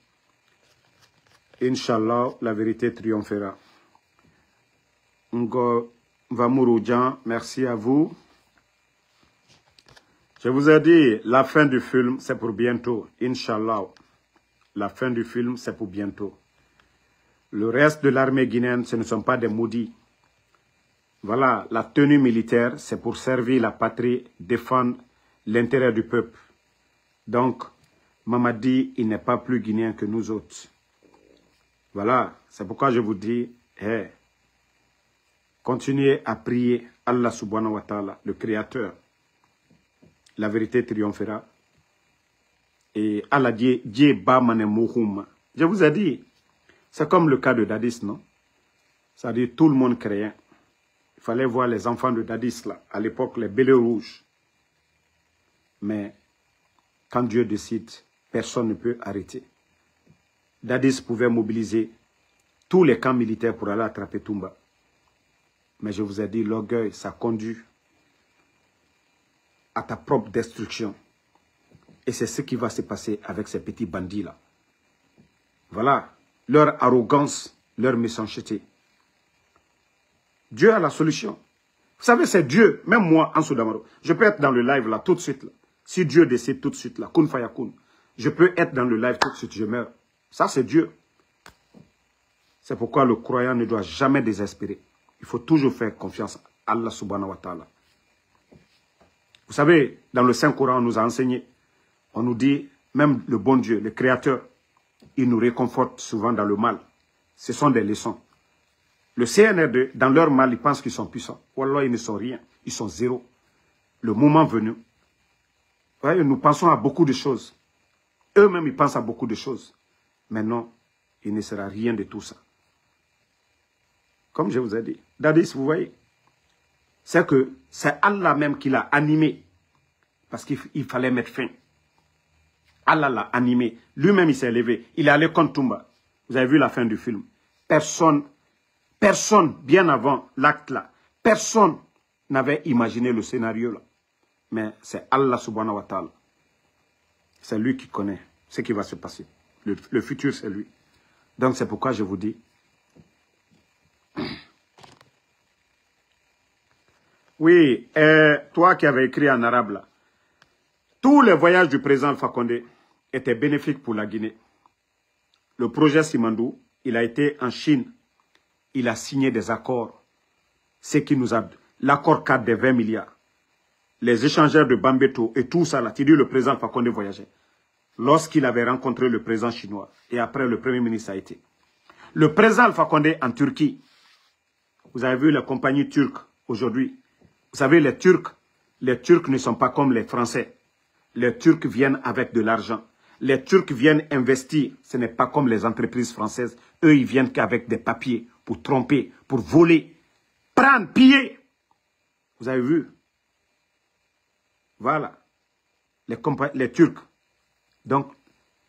Inch'Allah, la vérité triomphera. Ngo Vamouroudjan, merci à vous. Je vous ai dit, la fin du film, c'est pour bientôt. Inch'Allah. La fin du film, c'est pour bientôt. Le reste de l'armée guinéenne, ce ne sont pas des maudits. Voilà, la tenue militaire, c'est pour servir la patrie, défendre l'intérêt du peuple. Donc, Mamadi, il n'est pas plus guinéen que nous autres. Voilà, c'est pourquoi je vous dis, hey, continuez à prier Allah subhanahu wa ta'ala, le Créateur. La vérité triomphera. Et Allah dit, je vous ai dit, c'est comme le cas de Dadis, non? C'est-à-dire tout le monde créait. Il fallait voir les enfants de Dadis, là, à l'époque, les bélets rouges. Mais quand Dieu décide, personne ne peut arrêter. Dadis pouvait mobiliser tous les camps militaires pour aller attraper Toumba. Mais je vous ai dit, l'orgueil, ça conduit à ta propre destruction. Et c'est ce qui va se passer avec ces petits bandits-là. Voilà, leur arrogance, leur méchanceté. Dieu a la solution. Vous savez, c'est Dieu, même moi, Ansou Damaro. Je peux être dans le live là, tout de suite. Là. Si Dieu décide tout de suite, là, kun fayakun, je peux être dans le live tout de suite, je meurs. Ça, c'est Dieu. C'est pourquoi le croyant ne doit jamais désespérer. Il faut toujours faire confiance à Allah subhanahu wa ta'ala. Vous savez, dans le Saint-Coran, on nous a enseigné, on nous dit, même le bon Dieu, le Créateur, il nous réconforte souvent dans le mal. Ce sont des leçons. Le CNRD, dans leur mal, ils pensent qu'ils sont puissants. Wallah, ils ne sont rien. Ils sont zéro. Le moment venu, voyez, nous pensons à beaucoup de choses. Eux-mêmes, ils pensent à beaucoup de choses. Mais non, il ne sera rien de tout ça. Comme je vous ai dit, Dadis, vous voyez, c'est que c'est Allah même qui l'a animé. Parce qu'il fallait mettre fin. Allah l'a animé. Lui-même, il s'est levé. Il est allé contre Toumba. Vous avez vu la fin du film. Personne, bien avant l'acte là, personne n'avait imaginé le scénario là. Mais c'est Allah subhanahu wa ta'ala. C'est lui qui connaît ce qui va se passer. Le futur, c'est lui. Donc c'est pourquoi je vous dis, oui, toi qui avais écrit en arabe là, tous les voyages du président Alpha Condé étaient bénéfiques pour la Guinée. Le projet Simandou, il a été en Chine. Il a signé des accords. Ce qui nous a... L'accord 4 des 20 milliards. Les échangeurs de Bambeto et tout ça là, tu dis le président Alpha Condé voyageait. Lorsqu'il avait rencontré le président chinois et après le premier ministre a été. Le président Alpha Condé en Turquie, vous avez vu les compagnies turques aujourd'hui. Vous savez, les Turcs ne sont pas comme les Français. Les Turcs viennent avec de l'argent. Les Turcs viennent investir. Ce n'est pas comme les entreprises françaises. Eux, ils viennent qu'avec des papiers pour tromper, pour voler, prendre, piller. Vous avez vu? Voilà. Les Turcs. Donc,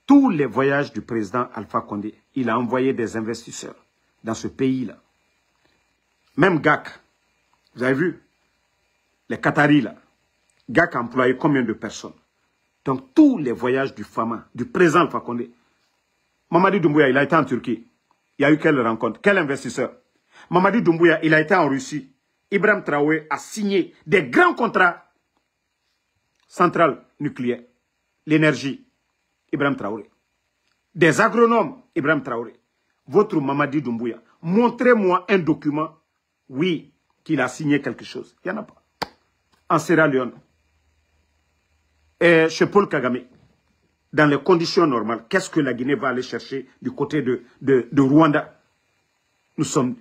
tous les voyages du président Alpha Condé, il a envoyé des investisseurs dans ce pays-là. Même GAC, vous avez vu? Les Qataris, là. GAC a employé combien de personnes? Donc, tous les voyages du Fama, du président Alpha Condé. Mamadi Doumbouya, il a été en Turquie. Il y a eu quelle rencontre? Quel investisseur? Mamadi Doumbouya, il a été en Russie. Ibrahim Traoré a signé des grands contrats. Centrales nucléaires, l'énergie, Ibrahim Traoré. Des agronomes, Ibrahim Traoré. Votre Mamadi Doumbouya, montrez-moi un document, oui, qu'il a signé quelque chose. Il n'y en a pas. En Sierra Leone, et chez Paul Kagame, dans les conditions normales, qu'est-ce que la Guinée va aller chercher du côté de Rwanda? Nous sommes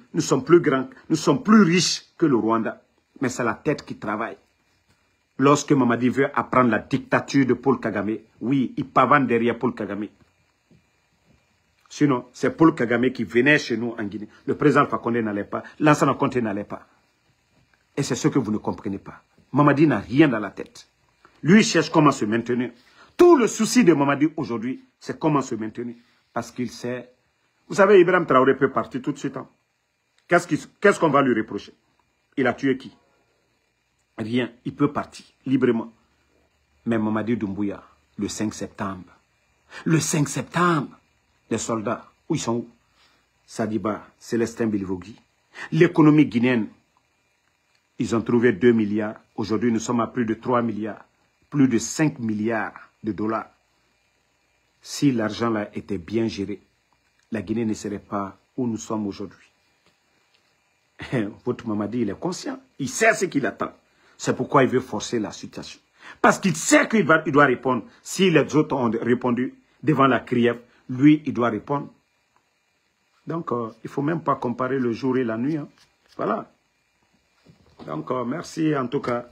plus grands, nous sommes plus riches que le Rwanda. Mais c'est la tête qui travaille. Lorsque Mamadi veut apprendre la dictature de Paul Kagame, oui, il pavane derrière Paul Kagame. Sinon, c'est Paul Kagame qui venait chez nous en Guinée. Le président Alpha Condé n'allait pas, Lansana Conté n'allait pas. Et c'est ce que vous ne comprenez pas. Mamadi n'a rien dans la tête. Lui, il cherche comment se maintenir. Tout le souci de Mamadi aujourd'hui, c'est comment se maintenir. Parce qu'il sait... Vous savez, Ibrahim Traoré peut partir tout de suite. Hein. Qu'est-ce qu'on va lui reprocher? Il a tué qui? Rien. Il peut partir librement. Mais Mamadi Doumbouya, le 5 septembre. Le 5 septembre, les soldats, où ils sont où? Sadiba, Célestin Bilivogui. L'économie guinéenne, ils ont trouvé 2 milliards. Aujourd'hui, nous sommes à plus de 3 milliards. Plus de 5 milliards de dollars. Si l'argent là était bien géré, la Guinée ne serait pas où nous sommes aujourd'hui. Votre Mamadi, il est conscient. Il sait ce qu'il attend. C'est pourquoi il veut forcer la situation. Parce qu'il sait qu'il doit répondre. Si les autres ont répondu devant la crière, lui, il doit répondre. Donc, il ne faut même pas comparer le jour et la nuit. Hein. Voilà. Donc, merci en tout cas.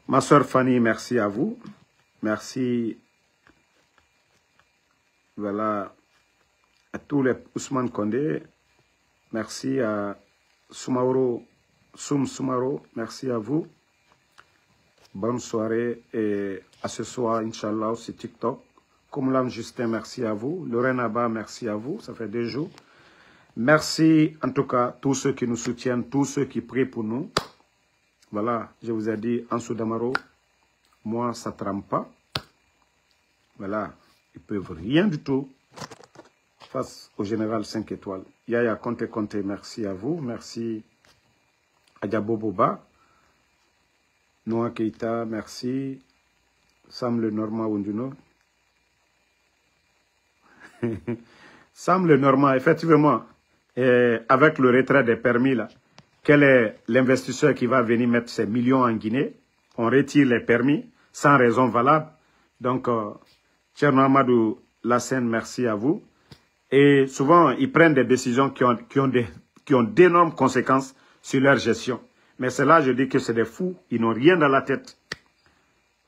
Ma soeur Fanny, merci à vous. Merci. Voilà. À tous les Ousmane Condé. Merci à Soumaoro, Soumaro. Merci à vous. Bonne soirée et à ce soir, Inch'Allah, c'est TikTok. Koumlam Justin, merci à vous. Lorraine Abba, merci à vous. Ça fait 2 jours. Merci en tout cas tous ceux qui nous soutiennent, tous ceux qui prient pour nous. Voilà, je vous ai dit, Ansou Damaro, moi, ça ne trempe pas. Voilà, ils ne peuvent rien du tout face au général 5 étoiles. Yaya Conte, merci à vous. Merci Adjabo Boba. Noah Keita, merci. Sam le Normand Wunduno. Sam le Normand, effectivement, avec le retrait des permis, là, quel est l'investisseur qui va venir mettre ses millions en Guinée? On retire les permis sans raison valable. Donc, Tcherno Amadou Lassène, merci à vous. Et souvent, ils prennent des décisions qui ont d'énormes conséquences sur leur gestion. Mais c'est là, je dis que c'est des fous, ils n'ont rien dans la tête.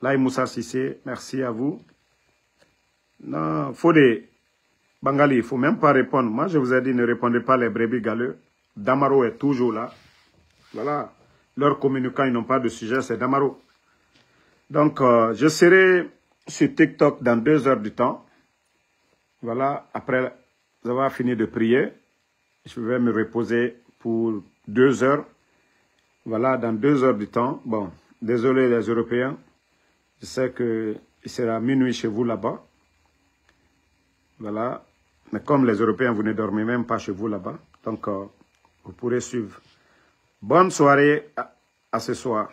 Là, Moussa Sissé, merci à vous. Non, faut des... Bangali, il ne faut même pas répondre. Moi, je vous ai dit, ne répondez pas les brebis galeux. Damaro est toujours là. Voilà. Leurs communicants, ils n'ont pas de sujet, c'est Damaro. Donc, je serai sur TikTok dans 2 heures du temps. Voilà. Après avoir fini de prier, je vais me reposer pour 2 heures. Voilà, dans 2 heures du temps. Bon, désolé les Européens. Je sais qu'il sera minuit chez vous là-bas. Voilà. Mais comme les Européens, vous ne dormez même pas chez vous là-bas. Donc, vous pourrez suivre. Bonne soirée à ce soir.